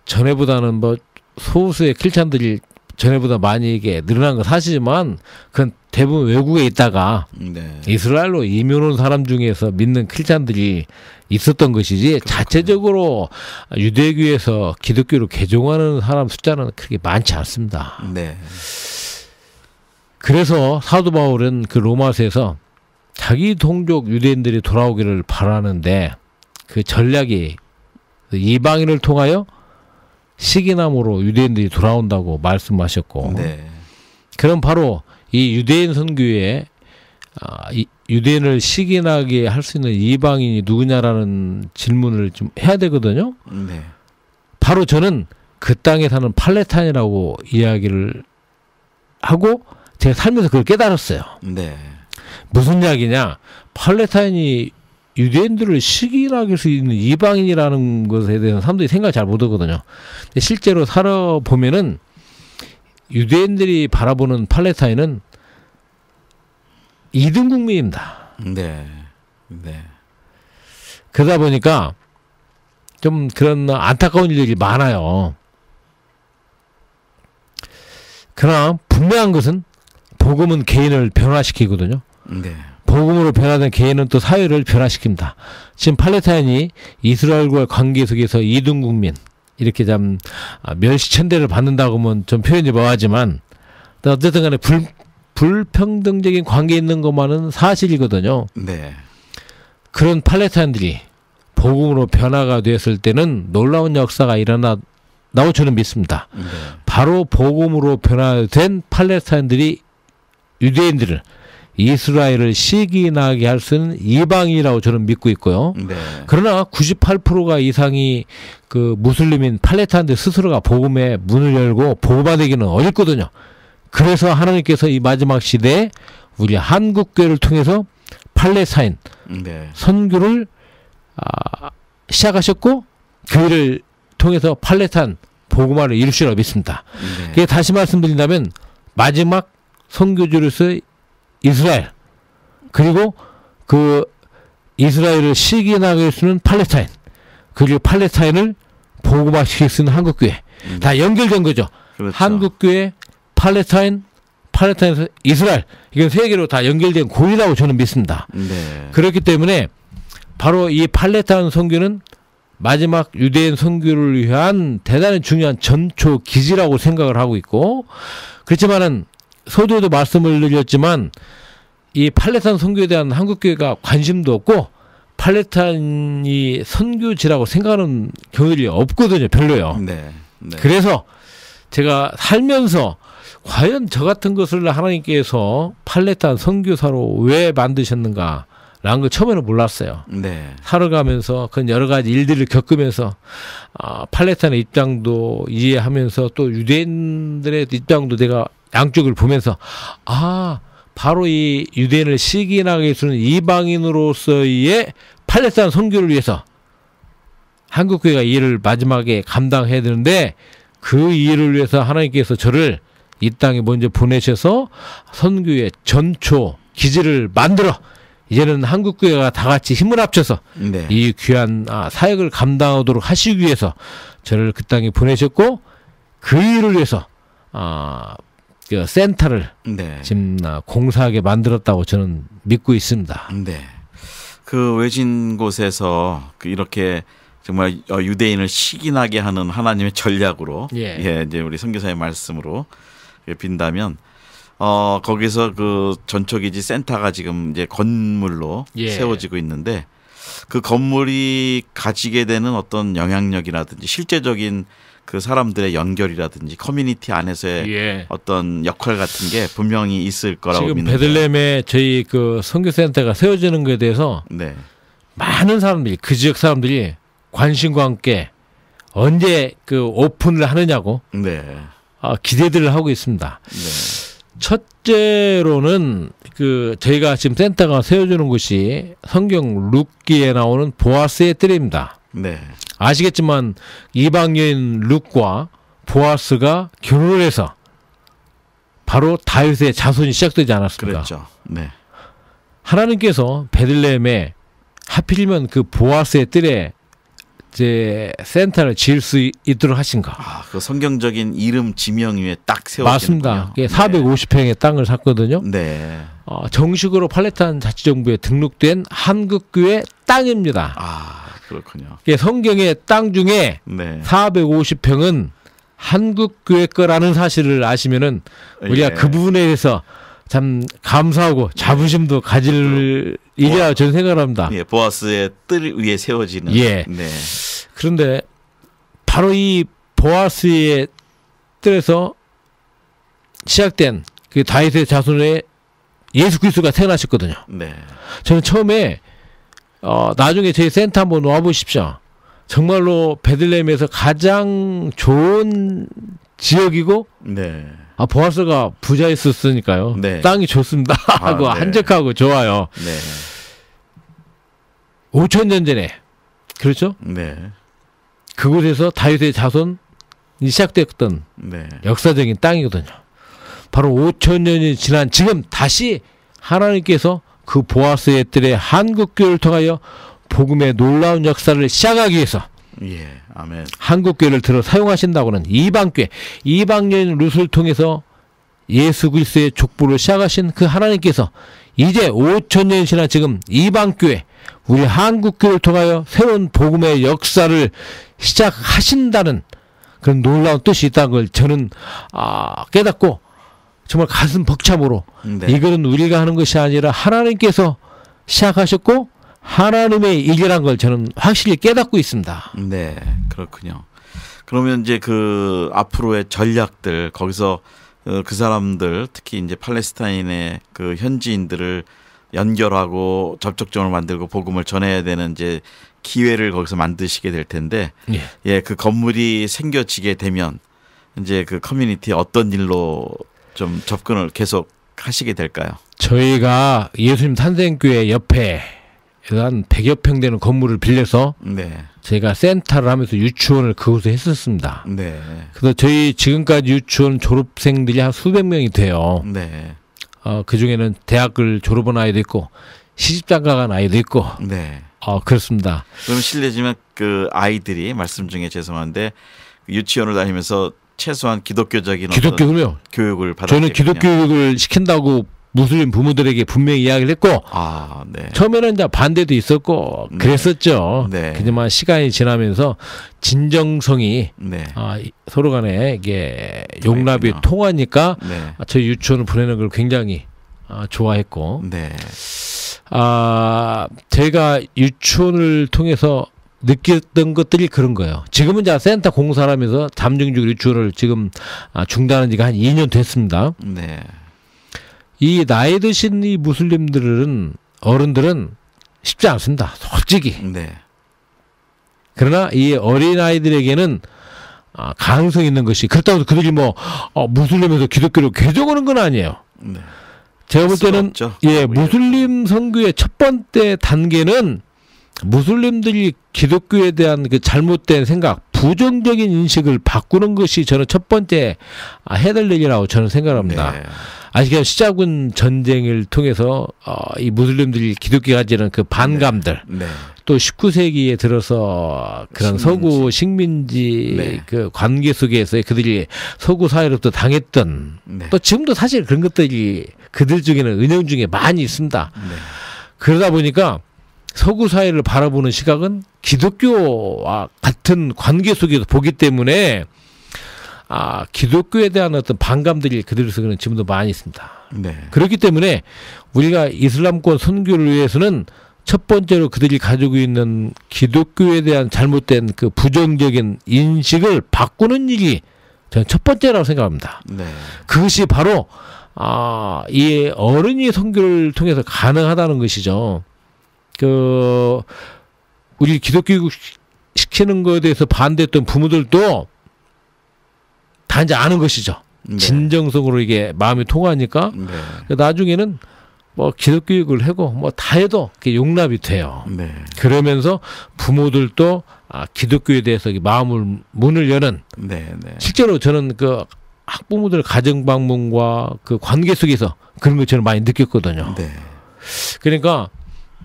전에보다는 뭐 소수의 크리스찬들이 전에보다 많이 이게 늘어난 건 사실이지만 그건 대부분 외국에 있다가 네. 이스라엘로 이민 온 사람 중에서 믿는 크리스찬들이 있었던 것이지 그렇군요. 자체적으로 유대교에서 기독교로 개종하는 사람 숫자는 그렇게 많지 않습니다. 네. 그래서 사도 바울은 그 로마서에서 자기 동족 유대인들이 돌아오기를 바라는데 그 전략이 이방인을 통하여 시기남으로 유대인들이 돌아온다고 말씀하셨고 네. 그럼 바로 이 유대인 선교에 유대인을 시기나게 할 수 있는 이방인이 누구냐라는 질문을 좀 해야 되거든요. 네. 바로 저는 그 땅에 사는 팔레타인이라고 이야기를 하고 제가 살면서 그걸 깨달았어요. 네. 무슨 이야기냐? 팔레타인이 유대인들을 시기나게 할 수 있는 이방인이라는 것에 대해서 사람들이 생각을 잘 못하거든요. 근데 실제로 살아보면은 유대인들이 바라보는 팔레타인은 2등 국민입니다. 네. 네. 그러다 보니까 좀 그런 안타까운 일들이 많아요. 그러나 분명한 것은 복음은 개인을 변화시키거든요. 네. 복음으로 변화된 개인은 또 사회를 변화시킵니다. 지금 팔레타인이 이스라엘과의 관계 속에서 2등 국민 이렇게 좀 멸시천대를 받는다고 하면 좀 표현이 뭐하지만 어쨌든 간에 불평등적인 관계에 있는 것만은 사실이거든요. 네. 그런 팔레타인들이 복음으로 변화가 되었을 때는 놀라운 역사가 일어나고 저는 믿습니다. 네. 바로 복음으로 변화된 팔레타인들이 유대인들을 이스라엘을 시기나게 할 수 있는 이방인이라고 저는 믿고 있고요. 네. 그러나 98%가 이상이 그 무슬림인 팔레타인들 스스로가 복음의 문을 열고 보호받기는 어렵거든요. 그래서 하나님께서 이 마지막 시대에 우리 한국교회를 통해서 팔레타인 네. 선교를 시작하셨고 그 일을 통해서 팔레타인 복음화를 이루시라고 믿습니다. 네. 다시 말씀드린다면 마지막 선교주로서 이스라엘 그리고 그 이스라엘을 시기나게 할 수 있는 팔레타인 그리고 팔레타인을 복음화시킬 수 있는 한국교회 다 연결된 거죠. 그렇죠. 한국교회 팔레타인에서 이스라엘 이건 세 개로 다 연결된 고리라고 저는 믿습니다. 네. 그렇기 때문에 바로 이 팔레타인 선교는 마지막 유대인 선교를 위한 대단히 중요한 전초 기지라고 생각을 하고 있고 그렇지만은 서두에도 말씀을 드렸지만 이 팔레타인 선교에 대한 한국교회가 관심도 없고 팔레타인이 선교지라고 생각하는 경우들이 없거든요. 별로요. 네. 네. 그래서 제가 살면서 과연 저 같은 것을 하나님께서 팔레타인 선교사로 왜 만드셨는가 라는 걸 처음에는 몰랐어요. 네. 살아가면서 그런 여러 가지 일들을 겪으면서 팔레타인의 입장도 이해하면서 또 유대인들의 입장도 내가 양쪽을 보면서 바로 이 유대인을 시기나게 해주는 이방인으로서의 팔레타인 선교를 위해서 한국교회가 이 일을 마지막에 감당해야 되는데 그 일을 위해서 하나님께서 저를 이 땅에 먼저 보내셔서 선교의 전초 기지를 만들어 이제는 한국교회가 다 같이 힘을 합쳐서 네. 이 귀한 사역을 감당하도록 하시기 위해서 저를 그 땅에 보내셨고 그 일을 위해서 그 센터를 네. 지금 공사하게 만들었다고 저는 믿고 있습니다. 네. 그 외진 곳에서 이렇게 정말 유대인을 시기나게 하는 하나님의 전략으로 예. 이제 우리 선교사의 말씀으로 빈다면 거기서 그 전초기지 센터가 지금 이제 건물로 세워지고 있는데 그 건물이 가지게 되는 어떤 영향력이라든지 실제적인 그 사람들의 연결이라든지 커뮤니티 안에서의 어떤 역할 같은 게 분명히 있을 거라고 지금 믿는데 베들레헴에 저희 그 선교센터가 세워지는 것에 대해서 네. 많은 사람들이 그 지역 사람들이 관심과 함께 언제 그 오픈을 하느냐고 네. 기대들을 하고 있습니다. 네. 첫째로는 그 저희가 지금 센터가 세워주는 곳이 성경 룻기에 나오는 보아스의 뜰입니다. 네. 아시겠지만 이방 여인 룻과 보아스가 결혼을 해서 바로 다윗의 자손이 시작되지 않았습니까? 그렇죠. 네. 하나님께서 베들레헴에 하필이면 그 보아스의 뜰에 이제 센터를 지을 수 있도록 하신가? 아, 그 성경적인 이름 지명 위에 딱 세워지는군요. 맞습니다. 450평의 땅을 샀거든요. 네. 정식으로 팔레스타인 자치정부에 등록된 한국교회 땅입니다. 아, 그렇군요. 성경의 땅 중에 네. 450평은 한국교회 거라는 사실을 아시면은 우리가 예. 그 부분에 대해서 참 감사하고 자부심도 가질 일이라 저는 생각합니다. 예, 보아스의 뜰 위에 세워지는. 예. 네. 그런데 바로 이 보아스의 뜰에서 시작된 그 다윗의 자손의 예수 그리스도가 태어나셨거든요. 네. 저는 처음에 나중에 저희 센터 한번 와보십시오. 정말로 베들레헴에서 가장 좋은 지역이고 네. 보아스가 부자였었으니까요. 네. 땅이 좋습니다 하고 네. 한적하고 좋아요. 네. 5,000년 전에 그렇죠? 네. 그곳에서 다윗의 자손이 시작됐던 네. 역사적인 땅이거든요. 바로 5,000년이 지난 지금 다시 하나님께서 그 보아스의 뜰에 한국교회를 통하여 복음의 놀라운 역사를 시작하기 위해서 예. 아멘. 한국교회를 들어 사용하신다고는 이방교회, 이방여인 룻을 통해서 예수 그리스도의 족보를 시작하신 그 하나님께서 이제 5,000년이 지난 지금 이방교회, 우리 한국교회를 통하여 새로운 복음의 역사를 시작하신다는 그런 놀라운 뜻이 있다는 걸 저는 깨닫고 정말 가슴 벅참으로 네. 이거는 우리가 하는 것이 아니라 하나님께서 시작하셨고 하나님의 일이란 걸 저는 확실히 깨닫고 있습니다. 네, 그렇군요. 그러면 이제 그 앞으로의 전략들 거기서 그 사람들 특히 이제 팔레스타인의 그 현지인들을 연결하고 접촉점을 만들고 복음을 전해야 되는 이제 기회를 거기서 만드시게 될 텐데, 예, 그 건물이 생겨지게 되면 이제 그 커뮤니티에 어떤 일로 좀 접근을 계속 하시게 될까요? 저희가 예수님 탄생교회 옆에 한 100여 평 되는 건물을 빌려서 네. 제가 센터를 하면서 유치원을 그곳에 했었습니다. 네. 그래서 저희 지금까지 유치원 졸업생들이 한 수백 명이 돼요. 네. 그 중에는 대학을 졸업한 아이도 있고 시집장가 간 아이도 있고. 네. 그렇습니다. 그럼 실례지만 그 아이들이 말씀 중에 죄송한데 유치원을 다니면서 최소한 기독교적인 기독교요. 교육을 받았겠군요. 저는 기독교육을 시킨다고 무슬림 부모들에게 분명히 이야기를 했고, 네. 처음에는 이제 반대도 있었고 그랬었죠. 네. 하지만 시간이 지나면서 진정성이 네. 서로 간에 이게 용납이 통하니까 네. 저희 유치원을 보내는 걸 굉장히 좋아했고, 네. 제가 유치원을 통해서 느꼈던 것들이 그런 거예요. 지금은 이제 센터 공사를 하면서 잠정적 유치원을 지금 중단한 지가 한 2년 됐습니다. 네. 이 나이 드신 이 무슬림들은 어른들은 쉽지 않습니다. 솔직히. 네. 그러나 이 어린 아이들에게는 가능성이 있는 것이, 그렇다고 해서 그들이 무슬림에서 기독교로 개종하는 건 아니에요. 네. 제가 볼 때는 무슬림 선교의 첫 번째 단계는 무슬림들이 기독교에 대한 그 잘못된 생각, 부정적인 인식을 바꾸는 것이 저는 첫 번째 해야 될 일이라고 저는 생각합니다. 네. 아시겠지만 시작은 전쟁을 통해서 이 무슬림들이 기독교에 가지는 그 반감들, 네. 또 19세기에 들어서 그런 서구 식민지 네. 그 관계 속에서 그들이 서구 사회로부터 당했던, 네. 또 지금도 사실 그런 것들이 그들 중에는 은영 중에 많이 있습니다. 네. 그러다 보니까 서구 사회를 바라보는 시각은 기독교와 같은 관계 속에서 보기 때문에 기독교에 대한 어떤 반감들이 그들 속에는 지금도 많이 있습니다. 네. 그렇기 때문에 우리가 이슬람권 선교를 위해서는 첫 번째로 그들이 가지고 있는 기독교에 대한 잘못된 그 부정적인 인식을 바꾸는 일이 저는 첫 번째라고 생각합니다. 네. 그것이 바로 이 어른이 선교를 통해서 가능하다는 것이죠. 우리 기독교 시키는 것에 대해서 반대했던 부모들도 다 이제 아는 것이죠. 네. 진정성으로 이게 마음이 통하니까 네. 나중에는 뭐 기독교육을 하고 뭐 다 해도 그게 용납이 돼요. 네. 그러면서 부모들도 기독교에 대해서 마음을 문을 여는 네. 네. 실제로 저는 그 학부모들 가정 방문과 그 관계 속에서 그런 걸 저는 많이 느꼈거든요. 네. 그러니까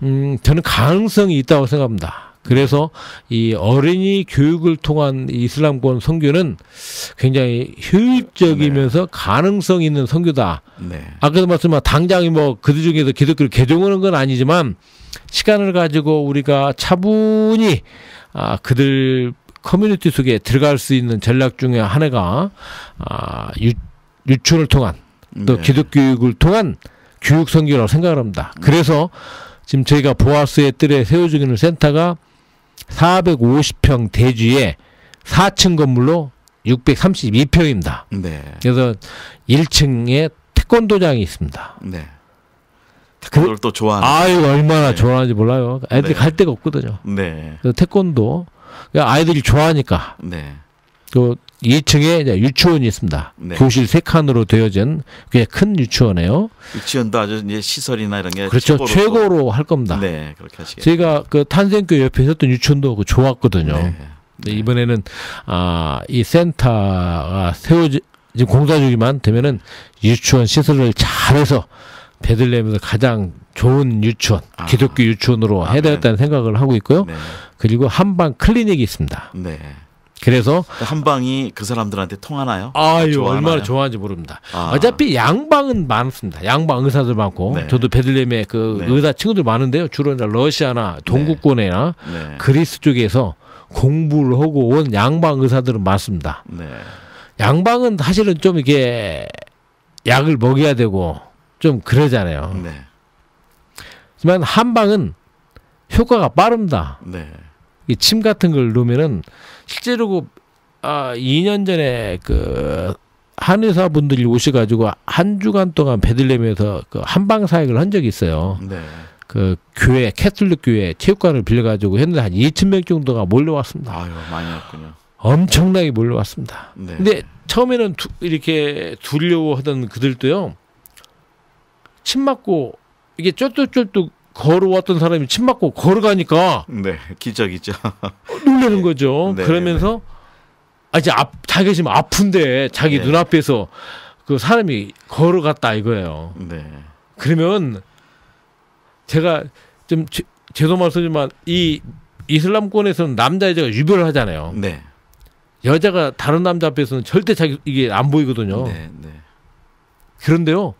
저는 가능성이 있다고 생각합니다. 그래서 이 어린이 교육을 통한 이슬람권 선교는 굉장히 효율적이면서 가능성 있는 선교다. 네. 아까도 말씀한 당장에 뭐 그들 중에서 기독교를 개종하는 건 아니지만 시간을 가지고 우리가 차분히 그들 커뮤니티 속에 들어갈 수 있는 전략 중에 하나가 유치원을 통한 또 네. 기독교육을 통한 교육 선교라고 생각을 합니다. 그래서 지금 저희가 보아스의 뜰에 세워지고 있는 센터가 450평 대지에 4층 건물로 632평입니다. 네. 그래서 1층에 태권도장이 있습니다. 네. 태권도를 또 좋아하는. 아유, 얼마나 네. 좋아하는지 몰라요. 애들이 네. 갈 데가 없거든요. 네. 그래서 태권도 그러니까 아이들이 좋아하니까 네. 그 2층에 이제 유치원이 있습니다. 네. 교실 3칸으로 되어진 꽤 큰 유치원이에요. 유치원도 아주 이제 시설이나 이런 게 그렇죠. 최고로 할 겁니다. 네, 그렇게 하시겠죠. 저희가 그 탄생교 옆에 있었던 유치원도 그 좋았거든요. 네. 근데 이번에는 이 센터가 세워지 지금 공사 중이만 되면은 유치원 시설을 잘해서 베들레헴에서 가장 좋은 유치원, 기독교 유치원으로 해야 되겠다는 생각을 하고 있고요. 네. 그리고 한방 클리닉이 있습니다. 네. 그래서 한방이 그 사람들한테 통하나요? 아유, 좋아하나요? 얼마나 좋아하는지 모릅니다. 어차피 양방은 많습니다. 양방 의사들 많고 네. 저도 베들레헴에 그 네. 의사 친구들 많은데요. 주로 이제 러시아나 동구권이나 네. 그리스 쪽에서 공부를 하고 온 양방 의사들은 많습니다. 네. 양방은 사실은 좀 이게 약을 먹여야 되고 좀 그러잖아요. 네. 하지만 한방은 효과가 빠릅니다. 네. 이 침 같은 걸 넣으면은 실제로 그 2년 전에 그 한의사 분들이 오셔가지고 한 주간 동안 베들레헴에서 그 한방 사역을 한 적이 있어요. 네. 그 교회 캐톨릭 교회 체육관을 빌려가지고 했는데 한 2,000명 정도가 몰려왔습니다. 아유, 많이 왔군요. 엄청나게 몰려왔습니다. 네. 근데 처음에는 이렇게 두려워 하던 그들도요, 침 맞고 이게 쫄뚝쫄뚝 걸어왔던 사람이 침 맞고 걸어가니까 네, 기적이죠. 놀라는 거죠. 네, 그러면서 이제 자기가 지금 아픈데 자기 네. 눈앞에서 그 사람이 걸어갔다 이거예요. 네. 그러면 제가 좀 죄송하지만 이 이슬람권에서는 남자 여자가 유별을 하잖아요. 네. 여자가 다른 남자 앞에서는 절대 자기 이게 안 보이거든요. 네. 네. 그런데요,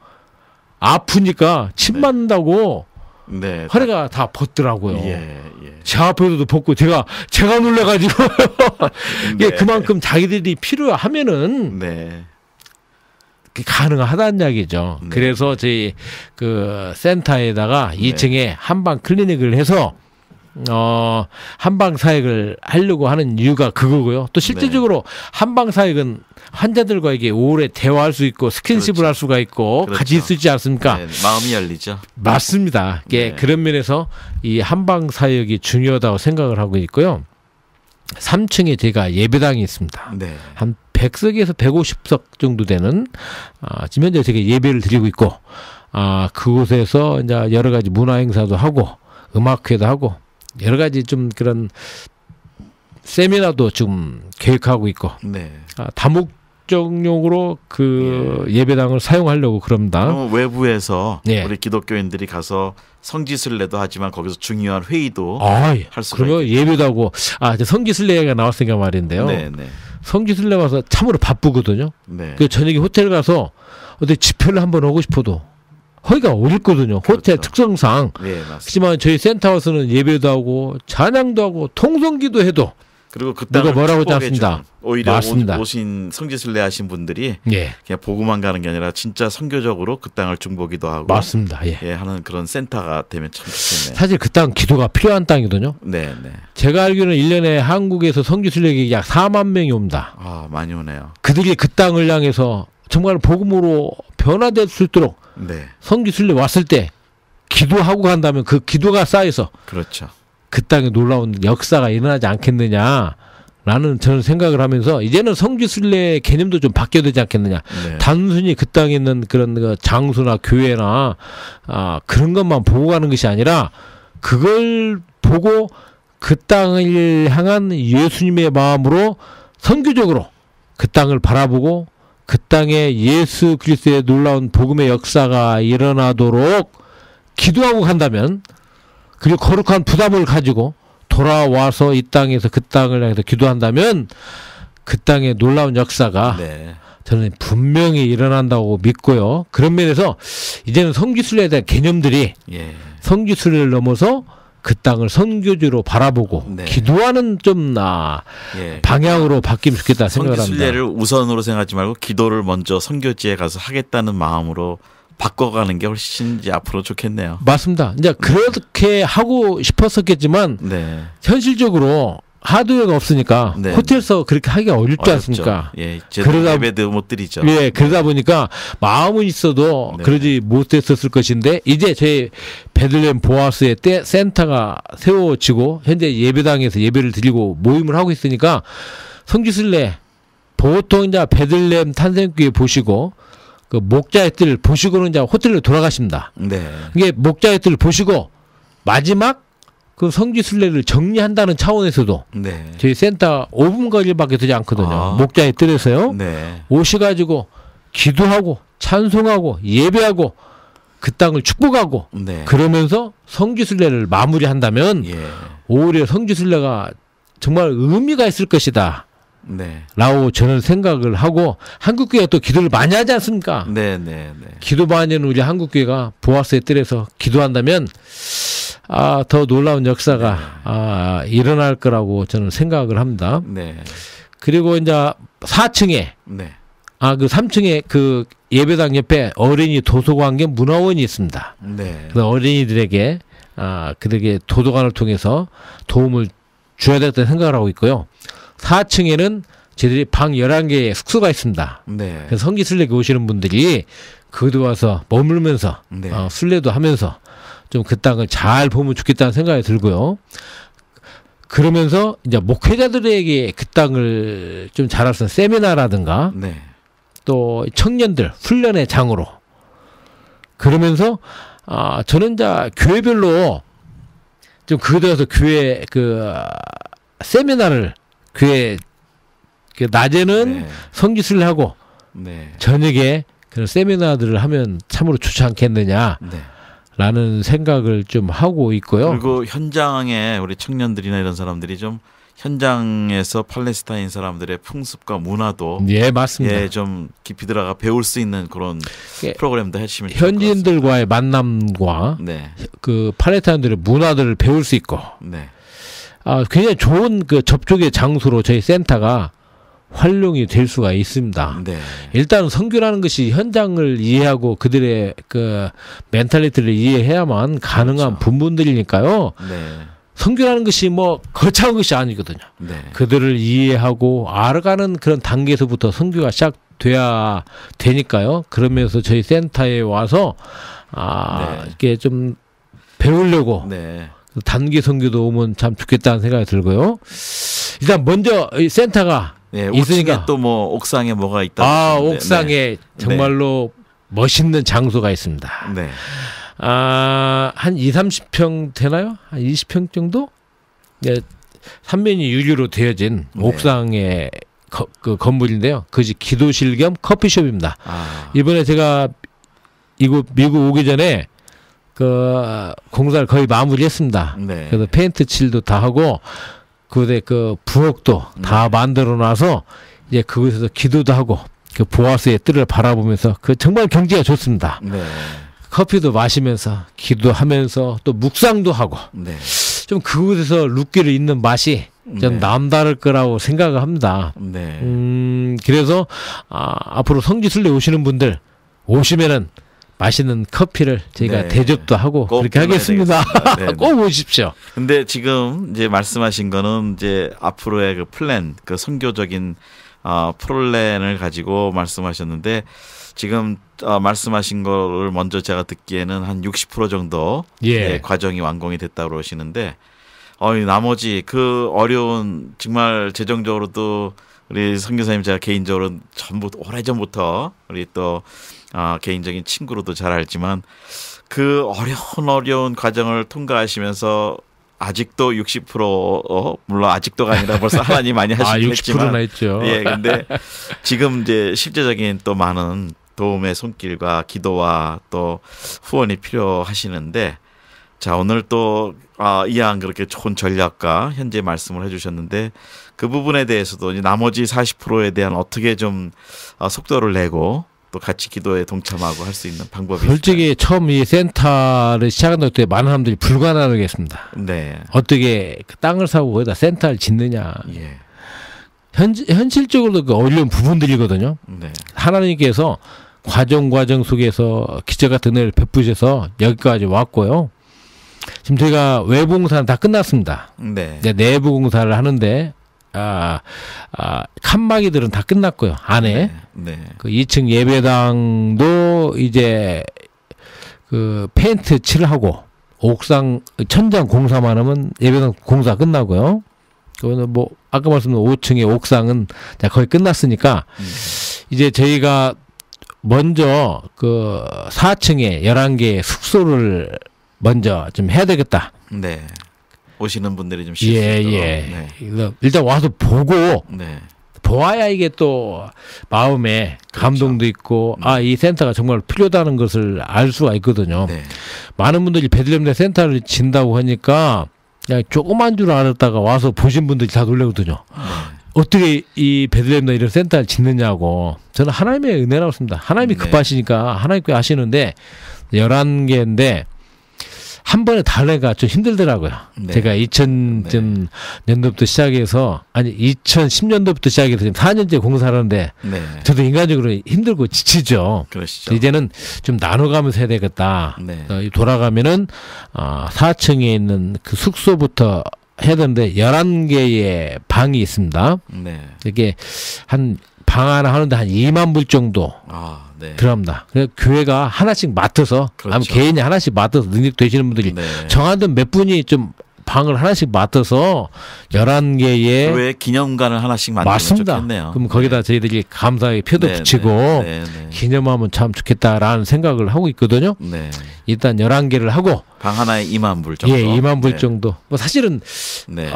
아프니까 침 네. 맞는다고 네. 허리가 다 벗더라고요. 예, 예. 제 앞에서도 벗고 제가 놀래가지고 이게 네. 그만큼 자기들이 필요하면은 네. 가능하다는 이야기죠. 네. 그래서 저희 그 센터에다가 네. 2층에 한방 클리닉을 해서 한방 사역을 하려고 하는 이유가 그거고요. 또 실질적으로 한방 사역은 환자들과 이게 오래 대화할 수 있고 스킨십을 그렇죠. 할 수가 있고 그렇죠. 같이 쓰지 않습니까? 네, 마음이 열리죠. 맞습니다. 예, 네. 그런 면에서 이 한방 사역이 중요하다고 생각을 하고 있고요. 3층에 제가 예배당이 있습니다. 네. 한 100석에서 150석 정도 되는 지금 현재 제가 예배를 드리고 있고 그곳에서 이제 여러 가지 문화 행사도 하고 음악회도 하고 여러 가지 좀 그런 세미나도 좀 계획하고 있고 네. 다목적용으로 그 예배당을 사용하려고 그럽니다. 그럼 외부에서 네. 우리 기독교인들이 가서 성지순례도 하지만 거기서 중요한 회의도 할 수가 그러면 예배도 하고 이제 성지순례가 나왔으니까 말인데요. 네, 네. 성지순례 와서 참으로 바쁘거든요. 네. 그 저녁에 호텔 가서 어디 집회를 한번 하고 싶어도 허리가 어렵거든요. 호텔 그렇죠. 특성상. 네, 맞습니다. 하지만 저희 센터에서는 예배도 하고 찬양도 하고 통성기도 해도 그리고 그 누가 땅을 뭐라고 하지 축복해 않습니다. 주는, 오히려 맞습니다. 오신 성지순례 하신 분들이 예, 그냥 보고만 가는 게 아니라 진짜 선교적으로 그 땅을 중보기도 하고 맞습니다. 예. 예, 하는 그런 센터가 되면 참 좋겠네요. 사실 그 땅 기도가 필요한 땅이거든요. 네, 네. 제가 알기로는 1년에 한국에서 성지순례객이 약 4만 명이 옵니다. 많이 오네요. 그들이 그 땅을 향해서 정말 복음으로 변화될 수 있도록 네. 성지순례 왔을 때 기도하고 간다면 그 기도가 쌓여서 그렇죠. 그 땅에 놀라운 역사가 일어나지 않겠느냐라고 라는 저는 생각을 하면서 이제는 성지순례 개념도 좀 바뀌어야 되지 않겠느냐. 네. 단순히 그 땅에 있는 그런 그 장소나 교회나 그런 것만 보고 가는 것이 아니라 그걸 보고 그 땅을 향한 예수님의 마음으로 선교적으로 그 땅을 바라보고 그 땅에 예수 그리스도의 놀라운 복음의 역사가 일어나도록 기도하고 간다면, 그리고 거룩한 부담을 가지고 돌아와서 이 땅에서 그 땅을 향해서 기도한다면 그 땅에 놀라운 역사가 네. 저는 분명히 일어난다고 믿고요. 그런 면에서 이제는 성지순례에 대한 개념들이 예. 성지순례를 넘어서 그 땅을 선교지로 바라보고 네. 기도하는 좀 예. 방향으로 바뀌면 좋겠다 생각을 합니다. 성지순례를 우선으로 생각하지 말고 기도를 먼저 선교지에 가서 하겠다는 마음으로 바꿔가는 게 훨씬 이제 앞으로 좋겠네요. 맞습니다. 이제 그렇게 하고 싶었었겠지만 네. 현실적으로 하드웨어가 없으니까 네. 호텔에서 그렇게 하기가 어렵지 않습니까? 예, 제대로 그러다- 예배도 못 드리죠. 예, 그러다 보니까 마음은 있어도 네. 그러지 못했었을 것인데 이제 저희 베들레헴 보아스의 때 센터가 세워지고 현재 예배당에서 예배를 드리고 모임을 하고 있으니까 성지순례 보통 이제 베들레헴 탄생교회 보시고 그 목자의 뜰 보시고는 이제 호텔로 돌아가십니다. 네. 이게 목자의 뜰 보시고 마지막 그 성지순례를 정리한다는 차원에서도 네. 저희 센터 5분 거리밖에 되지 않거든요. 아. 목자의 뜰에서요. 네. 오셔가지고 기도하고 찬송하고 예배하고 그 땅을 축복하고 네. 그러면서 성지순례를 마무리한다면 예. 오히려 성지순례가 정말 의미가 있을 것이다 네. 라고 저는 생각을 하고, 한국교회가 또 기도를 많이 하지 않습니까? 네, 네, 네. 기도 많이 하는 우리 한국교회가 보아스의 뜰에서 기도한다면 더 놀라운 역사가 일어날 거라고 저는 생각을 합니다. 네. 그리고 이제 4층에 네. 그 3층에 그 예배당 옆에 어린이 도서관 겸 문화원이 있습니다. 네. 그래서 어린이들에게 그들에게 도서관을 통해서 도움을 줘야 되겠다는 생각을 하고 있고요. 4층에는 저희들이 방 11개의 숙소가 있습니다. 네. 그래서 성지순례 오시는 분들이 거기 와서 머물면서 네. 순례도 하면서 좀 그 땅을 잘 보면 좋겠다는 생각이 들고요. 그러면서 이제 목회자들에게 그 땅을 좀 잘 알수 있는 세미나라든가 네. 또 청년들 훈련의 장으로, 그러면서 저는 이제 교회별로 좀 그거에 대해서 교회 그 세미나를 교회 그 낮에는 네. 성지순례 하고 네. 저녁에 그런 세미나들을 하면 참으로 좋지 않겠느냐 네. 라는 생각을 좀 하고 있고요. 그리고 현장에 우리 청년들이나 이런 사람들이 좀 현장에서 팔레스타인 사람들의 풍습과 문화도 예, 맞습니다. 예, 좀 깊이 들어가 배울 수 있는 그런 예, 프로그램도 해주시면 좋을 것 현지인들과의 만남과 같습니다. 네. 그 팔레스타인들의 문화들을 배울 수 있고 네. 굉장히 좋은 그 접촉의 장소로 저희 센터가 활용이 될 수가 있습니다. 네. 일단 선교라는 것이 현장을 이해하고 그들의 그 멘탈리티를 이해해야만 가능한 그렇죠. 부분들이니까요. 네. 선교라는 것이 뭐 거창한 것이 아니거든요. 네. 그들을 이해하고 알아가는 그런 단계에서부터 선교가 시작돼야 되니까요. 그러면서 저희 센터에 와서 네. 이렇게 좀 배우려고 네. 단기 선교도 오면 참 좋겠다는 생각이 들고요. 일단 먼저 이 센터가 네. 있으니까 5층에 또 뭐 옥상에 뭐가 있다. 그러셨는데. 옥상에 정말로 멋있는 장소가 있습니다. 네. 한 2, 30평 되나요? 한 20평 정도? 네, 삼면이 유리로 되어진 네. 옥상의 그 건물인데요. 그것이 기도실 겸 커피숍입니다. 이번에 제가 이곳 미국 오기 전에 그 공사를 거의 마무리했습니다. 네. 그래서 페인트 칠도 다 하고 그에 그 부엌도 다 만들어 놔서 이제 그곳에서 기도도 하고 그 보아스의 뜰을 바라보면서 그 정말 경치가 좋습니다. 네. 커피도 마시면서 기도하면서 또 묵상도 하고 네. 좀 그곳에서 룻기를 잇는 맛이 좀 네. 남다를 거라고 생각을 합니다. 네. 그래서 앞으로 성지순례 오시는 분들 오시면은 맛있는 커피를 저희가 네. 대접도 하고 꼭 그렇게 하겠습니다. 되겠습니다. 네, 네. 꼭 오십시오. 근데 지금 이제 말씀하신 거는 이제 앞으로의 그 플랜, 그 선교적인 플랜을 가지고 말씀하셨는데 지금 말씀하신 거를 먼저 제가 듣기에는 한 60% 정도 예. 과정이 완공이 됐다고 그러시는데 나머지 그 어려운 정말 재정적으로도 우리 선교사님 제가 개인적으로 전부 오래전부터 우리 또 개인적인 친구로도 잘 알지만 그 어려운 과정을 통과하시면서 아직도 60% 물론 아직도가 아니라 벌써 하나님 많이 하시긴 했지만 60%나 했죠. 예, 근데 지금 이제 실제적인 또 많은 도움의 손길과 기도와 또 후원이 필요하시는데 자 오늘 또 이왕 그렇게 좋은 전략과 현재 말씀을 해주셨는데 그 부분에 대해서도 나머지 40%에 대한 어떻게 좀 속도를 내고 또 같이 기도에 동참하고 할 수 있는 방법이 솔직히 있을까요? 처음 이 센터를 시작한 때 많은 사람들이 불가능하게 했습니다. 네. 어떻게 그 땅을 사고 거기다 센터를 짓느냐. 예. 현실적으로도 그 어려운 부분들이거든요. 네. 하나님께서 과정 속에서 기적 같은 은혜를 베푸셔서 여기까지 왔고요. 지금 저희가 외부 공사는 다 끝났습니다. 네. 이제 내부 공사를 하는데 칸막이들은 다 끝났고요. 안에 네. 그 2층 예배당도 이제 그 페인트 칠하고 옥상 천장 공사만 하면 예배당 공사 끝나고요. 그거는 뭐 아까 말씀드린 5층의 옥상은 거의 끝났으니까 이제 저희가 먼저 그 4층에 11개의 숙소를 먼저 좀 해야 되겠다. 네. 오시는 분들이 좀 쉴 수 있도록. 네. 일단 와서 보고 네. 보아야 이게 또 마음에 그렇죠. 감동도 있고 이 센터가 정말 필요하다는 것을 알 수가 있거든요. 네. 많은 분들이 베들레헴 센터를 진다고 하니까 그냥 조그만 줄 알았다가 와서 보신 분들이 다 놀라거든요. 네. 어떻게 이 베들레헴에 이런 센터를 짓느냐고. 저는 하나님의 은혜라고 습니다. 하나님이 네. 급하시니까 하나님께 하시는데 11개인데 한 번에 달래가 좀 힘들더라고요. 네. 제가 2000년도부터 시작해서 2010년도부터 시작해서 지금 4년째 공사하는데 네. 저도 인간적으로 힘들고 지치죠. 그러시죠. 이제는 좀 나눠가면서 해야 되겠다. 네. 돌아가면은 4층에 있는 그 숙소부터 해야 되는데 11개의 방이 있습니다. 네. 이게 한 방 하나 하는데 한 2만 불 정도 네. 들어갑니다. 그래서 교회가 하나씩 맡아서 그렇죠. 아니면 개인이 하나씩 맡아서 능력 되시는 분들이 네. 정한 몇 분이 좀 방을 하나씩 맡아서 11개의 교회 기념관을 하나씩 만들면 맞습니다. 좋겠네요. 그럼 거기다 저희들이 감사의 표도 네, 붙이고 네, 네. 기념하면 참 좋겠다라는 생각을 하고 있거든요. 네. 일단 11개를 하고 방 하나에 2만 불 정도. 2만 불 네. 정도. 뭐 사실은 네.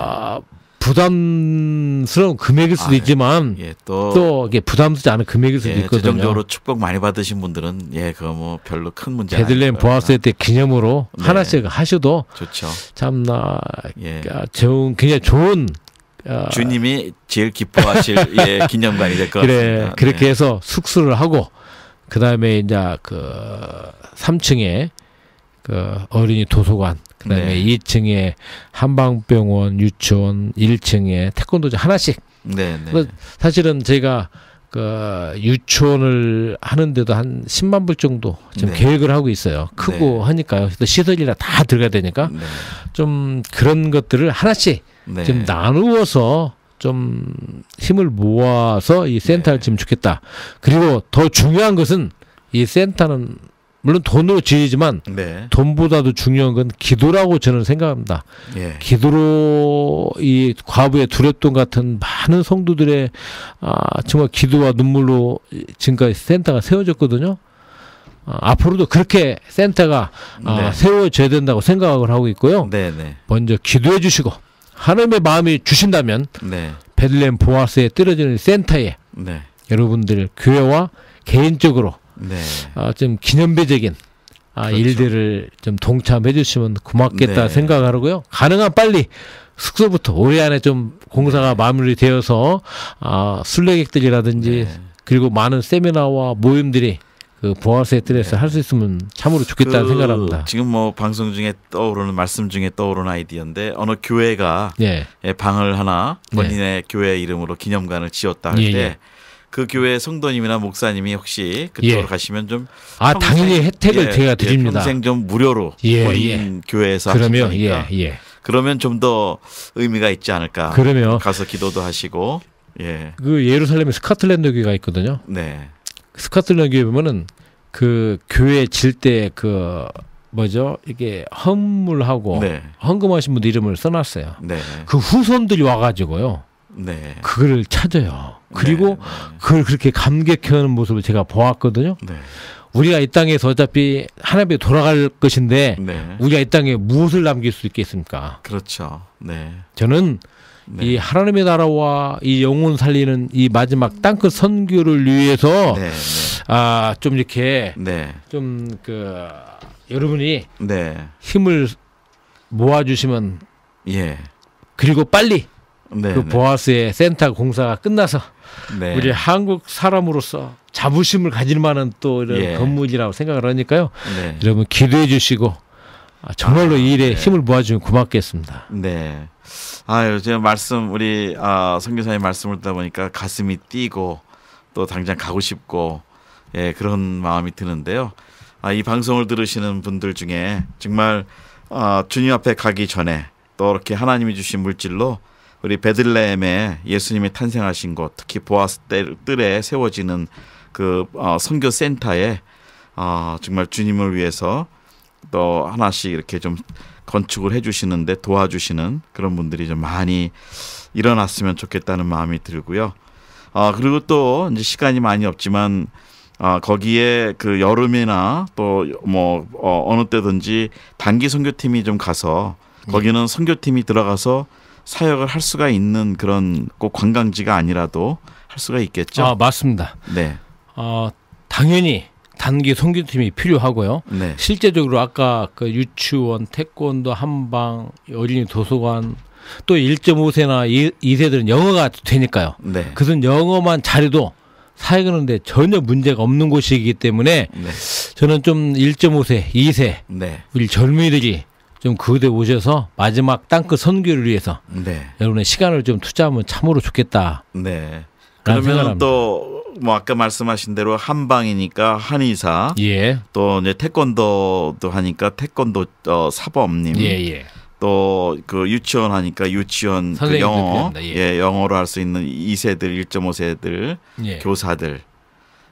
부담스러운 금액일 수도 있지만 예, 또 이게 부담스럽지 않은 금액일 수도 있거든요. 재정적으로 축복 많이 받으신 분들은 그거 뭐 별로 큰 문제 아니에요. 베들레헴 보았을 때 기념으로 네. 하나씩 하셔도 좋죠. 참나 예. 굉장히 좋은 주님이 제일 기뻐하실 기념관이 될 것 같습니다. 그렇게 네. 해서 숙소를 하고 그 다음에 이제 그 3층에 그 어린이 도서관, 그 다음에 네. 2층에 한방병원, 유치원, 1층에 태권도장 하나씩. 네, 네. 사실은 제가 그 유치원을 하는데도 한 10만 불 정도 지금 네. 계획을 하고 있어요. 크고 네. 하니까요. 그래서 시설이라 다 들어가야 되니까 네. 좀 그런 것들을 하나씩 네. 좀 나누어서 좀 힘을 모아서 이 센터를 네. 지면 좋겠다. 그리고 더 중요한 것은 이 센터는 물론 돈으로 지으지만 네. 돈보다도 중요한 건 기도라고 저는 생각합니다. 예. 기도로 이 과부의 두렵돈 같은 많은 성도들의 정말 기도와 눈물로 지금까지 센터가 세워졌거든요. 앞으로도 그렇게 센터가 네. 세워져야 된다고 생각을 하고 있고요. 네, 네. 먼저 기도해 주시고 하나님의 마음이 주신다면 네. 베들레헴 보아스에 떨어지는 센터에 네. 여러분들 교회와 개인적으로 네. 좀 기념비적인 그렇죠. 일들을 좀 동참해 주시면 고맙겠다 네. 생각하고요. 가능한 빨리 숙소부터 올해 안에 좀 공사가 마무리되어서 순례객들이라든지 네. 그리고 많은 세미나와 모임들이 그 보아스에 들에서 할 수 있으면 참으로 좋겠다는 생각을 합니다. 지금 뭐 방송 중에 떠오르는 말씀 중에 떠오르는 아이디어인데 어느 교회가 예. 방을 하나 네. 본인의 교회 이름으로 기념관을 지었다 할 때 그 교회 성도님이나 목사님이 혹시 그쪽으로 가시면 좀 당연히 혜택을 제가 드립니다. 평생 좀 무료로 본인 교회에서 그러면 하시니까 그러면 좀 더 의미가 있지 않을까. 그러면 가서 기도도 하시고 그 예루살렘에 스카틀랜드 교회가 있거든요. 네. 스카틀랜드 교회 보면은 그 교회 질 때 그 뭐죠? 이게 헌물하고 네. 헌금하신 분들 이름을 써놨어요. 네. 그 후손들이 와가지고요. 네. 그걸 찾아요. 그리고 네. 그걸 그렇게 감격해하는 모습을 제가 보았거든요. 네. 우리가 이 땅에서 어차피 하나님께 돌아갈 것인데 네. 우리가 이 땅에 무엇을 남길 수 있겠습니까? 그렇죠. 네. 저는 네. 이 하나님의 나라와 이 영혼 살리는 이 마지막 땅끝 선교를 위해서 네. 좀 이렇게 네. 좀 여러분이 네. 힘을 모아주시면 예. 그리고 빨리 네. 그 보아스의 센터 공사가 끝나서 네. 우리 한국 사람으로서 자부심을 가질 만한 또 이런 예. 건물이라고 생각을 하니까요. 네. 여러분 기도해 주시고 정말로 이 일에 네. 힘을 모아주면 고맙겠습니다. 네. 제가 우리 선교사님 말씀을 듣다 보니까 가슴이 뛰고 또 당장 가고 싶고 예, 그런 마음이 드는데요. 이 방송을 들으시는 분들 중에 정말 주님 앞에 가기 전에 또 이렇게 하나님이 주신 물질로 우리 베들레헴에 예수님이 탄생하신 곳, 특히 보아스 뜰에 세워지는 그 선교 센터에 정말 주님을 위해서 또 하나씩 이렇게 좀 건축을 해주시는데 도와주시는 그런 분들이 좀 많이 일어났으면 좋겠다는 마음이 들고요. 그리고 또 이제 시간이 많이 없지만 거기에 그 여름이나 또 뭐 어느 때든지 단기 선교팀이 좀 가서 거기는 선교팀이 들어가서 사역을 할 수가 있는 그런 꼭 관광지가 아니라도 할 수가 있겠죠. 맞습니다. 네. 당연히 단기 선교팀이 필요하고요. 네. 실제적으로 아까 그 유치원, 태권도, 한방, 어린이 도서관 또 1.5세나 2세들은 영어가 되니까요. 네. 그것은 영어만 잘해도 사역하는데 전혀 문제가 없는 곳이기 때문에 네. 저는 좀 1.5세, 2세 네. 우리 젊은이들이 좀 그곳에 오셔서 마지막 땅끝 선교를 위해서 네. 여러분의 시간을 좀 투자하면 참으로 좋겠다. 네. 그러면 또 뭐 아까 말씀하신 대로 한방이니까 한의사, 예, 또 이제 태권도도 하니까 태권도 사범님, 예. 또 그 유치원 하니까 유치원 그 영어, 예, 영어로 할 수 있는 2세들, 1.5세들, 예. 교사들,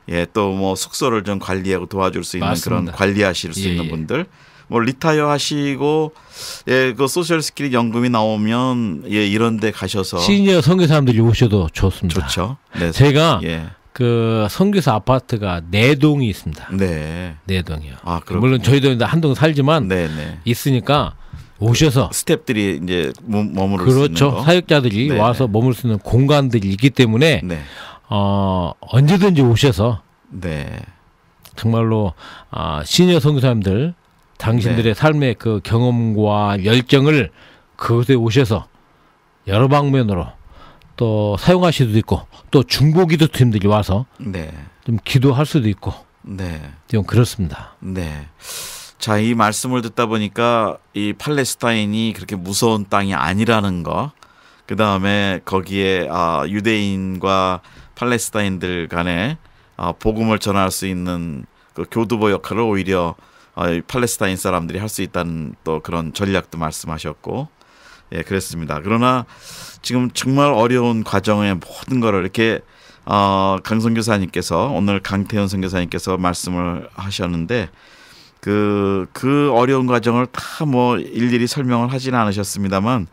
예, 또 뭐 숙소를 좀 관리하고 도와줄 수 있는 맞습니다. 그런 관리하실 수 있는 분들. 뭐 리타이어 하시고 예, 그 소셜 스키리 연금이 나오면 예, 이런 데 가셔서 시니어 선교사님들이 오셔도 좋습니다. 좋죠. 네. 제가 예. 그 선교사 아파트가 4동이 있습니다. 네. 4동이요. 물론 저희도 한 동 살지만 네네. 있으니까 오셔서 스태프들이 이제 머무를 수 있는 그렇죠. 거. 사역자들이 네네. 와서 머물 수 있는 공간들이 있기 때문에 네. 언제든지 오셔서 네. 정말로 시니어 선교사님들 당신들의 삶의 그 경험과 열정을 그곳에 오셔서 여러 방면으로 또 사용하실 수도 있고 또 중보기도팀들이 와서 네. 좀 기도할 수도 있고 네. 좀 그렇습니다. 네. 자, 이 말씀을 듣다 보니까 이 팔레스타인이 그렇게 무서운 땅이 아니라는 거, 그 다음에 거기에 유대인과 팔레스타인들 간에 복음을 전할 수 있는 그 교두보 역할을 오히려 팔레스타인 사람들이 할 수 있다는 또 그런 전략도 말씀하셨고, 예, 그랬습니다. 그러나 지금 정말 어려운 과정의 모든 거를 이렇게 강 선교사님께서 오늘 강태현 선교사님께서 말씀을 하셨는데 그 어려운 과정을 다 뭐 일일이 설명을 하지는 않으셨습니다만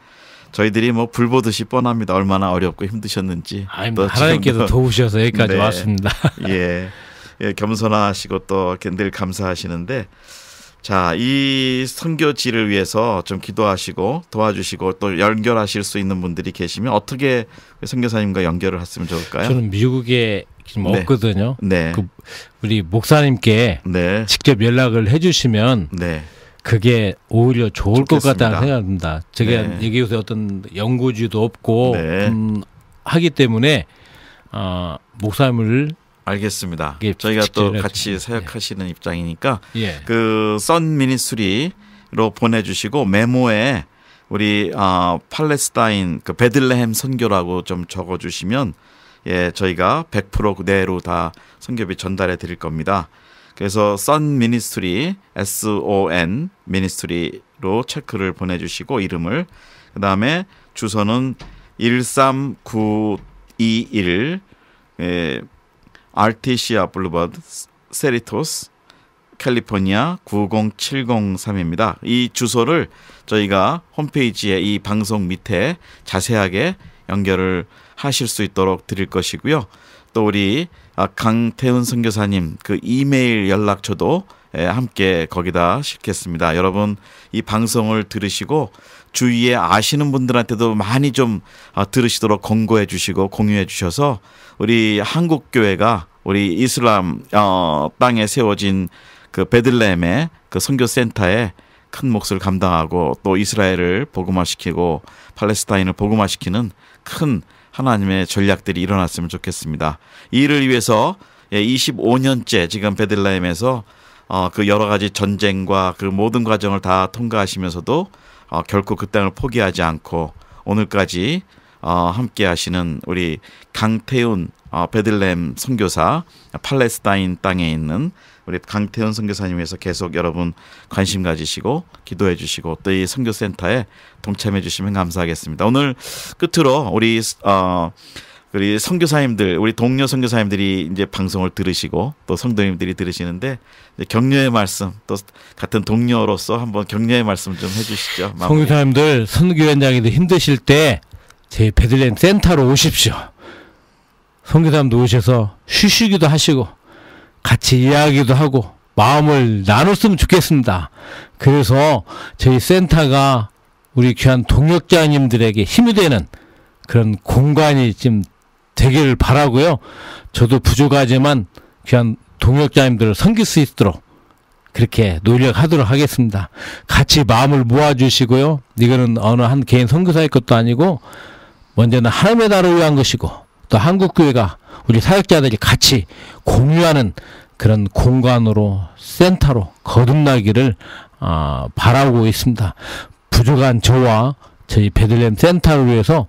저희들이 뭐 불보듯이 뻔합니다. 얼마나 어렵고 힘드셨는지. 또 하나님께서 도우셔서 여기까지 네. 왔습니다. 예, 겸손하시고 또 늘 감사하시는데, 자, 이 선교지를 위해서 좀 기도하시고 도와주시고 또 연결하실 수 있는 분들이 계시면 어떻게 선교사님과 연결을 했으면 좋을까요? 저는 미국에 지금 없거든요. 네. 우리 목사님께 직접 연락을 해주시면 그게 오히려 좋을 것 같다는 생각합니다. 제가 여기서 어떤 연구지도 없고 하기 때문에 목사님을 알겠습니다. 저희가 또 같이 사역하시는 입장이니까 그 선 미니스트리로 보내주시고 메모에 우리 팔레스타인 그 베들레헴 선교라고 좀 적어주시면 저희가 100% 그대로 다 선교비 전달해 드릴 겁니다. 그래서 선 미니스트리 SON 미니스트리로 체크를 보내주시고 이름을, 그 다음에 주소는 13921 아르테시아 블루버드 세리토스 캘리포니아 90703입니다. 이 주소를 저희가 홈페이지에 이 방송 밑에 자세하게 연결을 하실 수 있도록 드릴 것이고요. 또 우리 강태훈 선교사님 그 이메일 연락처도 함께 거기다 싣겠습니다. 여러분 이 방송을 들으시고 주위에 아시는 분들한테도 많이 좀 들으시도록 권고해 주시고 공유해 주셔서 우리 한국교회가 우리 이슬람 땅에 세워진 그 베들레헴의 그 선교센터에 큰 몫을 감당하고 또 이스라엘을 복음화시키고 팔레스타인을 복음화시키는 큰 하나님의 전략들이 일어났으면 좋겠습니다. 이 일을 위해서 25년째 지금 베들레헴에서 그 여러 가지 전쟁과 그 모든 과정을 다 통과하시면서도 결코 그 땅을 포기하지 않고 오늘까지 함께 하시는 우리 강태훈 베들레헴 선교사, 팔레스타인 땅에 있는 우리 강태훈 선교사님 위해서 계속 여러분 관심 가지시고 기도해 주시고 또 이 선교센터에 동참해 주시면 감사하겠습니다. 오늘 끝으로 우리 선교사님들, 우리 동료 선교사님들이 이제 방송을 들으시고 또 성도님들이 들으시는데 격려의 말씀, 또 같은 동료로서 한번 격려의 말씀 좀 해주시죠. 선교사님들, 선교 현장에도 힘드실 때 제 베들레헴 센터로 오십시오. 선교사님도 오셔서 쉬시기도 하시고 같이 이야기도 하고 마음을 나눴으면 좋겠습니다. 그래서 저희 센터가 우리 귀한 동역자님들에게 힘이 되는 그런 공간이 좀 되기를 바라고요. 저도 부족하지만 귀한 동역자님들을 섬길 수 있도록 그렇게 노력하도록 하겠습니다. 같이 마음을 모아주시고요. 이거는 어느 한 개인 선교사의 것도 아니고 먼저는 하나님의 나라를 위한 것이고 또 한국교회가 우리 사역자들이 같이 공유하는 그런 공간으로 센터로 거듭나기를 바라고 있습니다. 부족한 저와 저희 베들레헴 센터를 위해서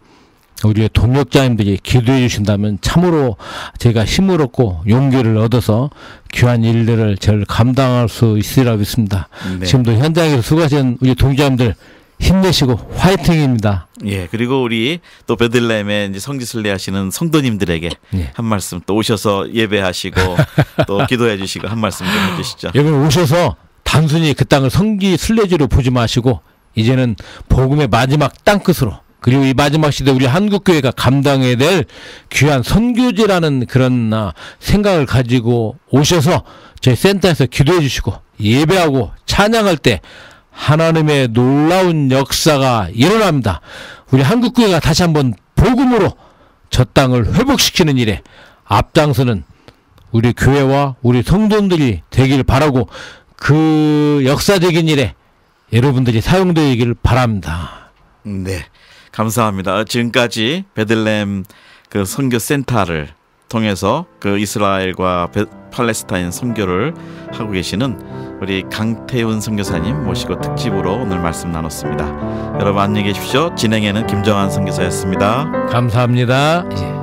우리의 동역자님들이 기도해 주신다면 참으로 제가 힘을 얻고 용기를 얻어서 귀한 일들을 잘 감당할 수 있으리라 믿습니다. 네. 지금도 현장에서 수고하시는 우리 동역자님들 힘내시고 화이팅입니다. 예, 그리고 우리 또 베들레헴에 이제 성지순례 하시는 성도님들에게 예. 한 말씀 또 오셔서 예배하시고 또 기도해 주시고 한 말씀 좀 해주시죠. 여러분 오셔서 단순히 그 땅을 성지순례지로 보지 마시고 이제는 복음의 마지막 땅끝으로 그리고 이 마지막 시대 우리 한국교회가 감당해야 될 귀한 선교지라는 그런 생각을 가지고 오셔서 저희 센터에서 기도해 주시고 예배하고 찬양할 때 하나님의 놀라운 역사가 일어납니다. 우리 한국교회가 다시 한번 복음으로 저 땅을 회복시키는 일에 앞장서는 우리 교회와 우리 성도들이 되길 바라고 그 역사적인 일에 여러분들이 사용되기를 바랍니다. 네, 감사합니다. 지금까지 베들레헴 그 선교센터를 통해서 그 이스라엘과 팔레스타인 선교를 하고 계시는 우리 강태훈 선교사님 모시고 특집으로 오늘 말씀 나눴습니다. 여러분 안녕히 계십시오. 진행에는 김정한 선교사였습니다. 감사합니다. 예.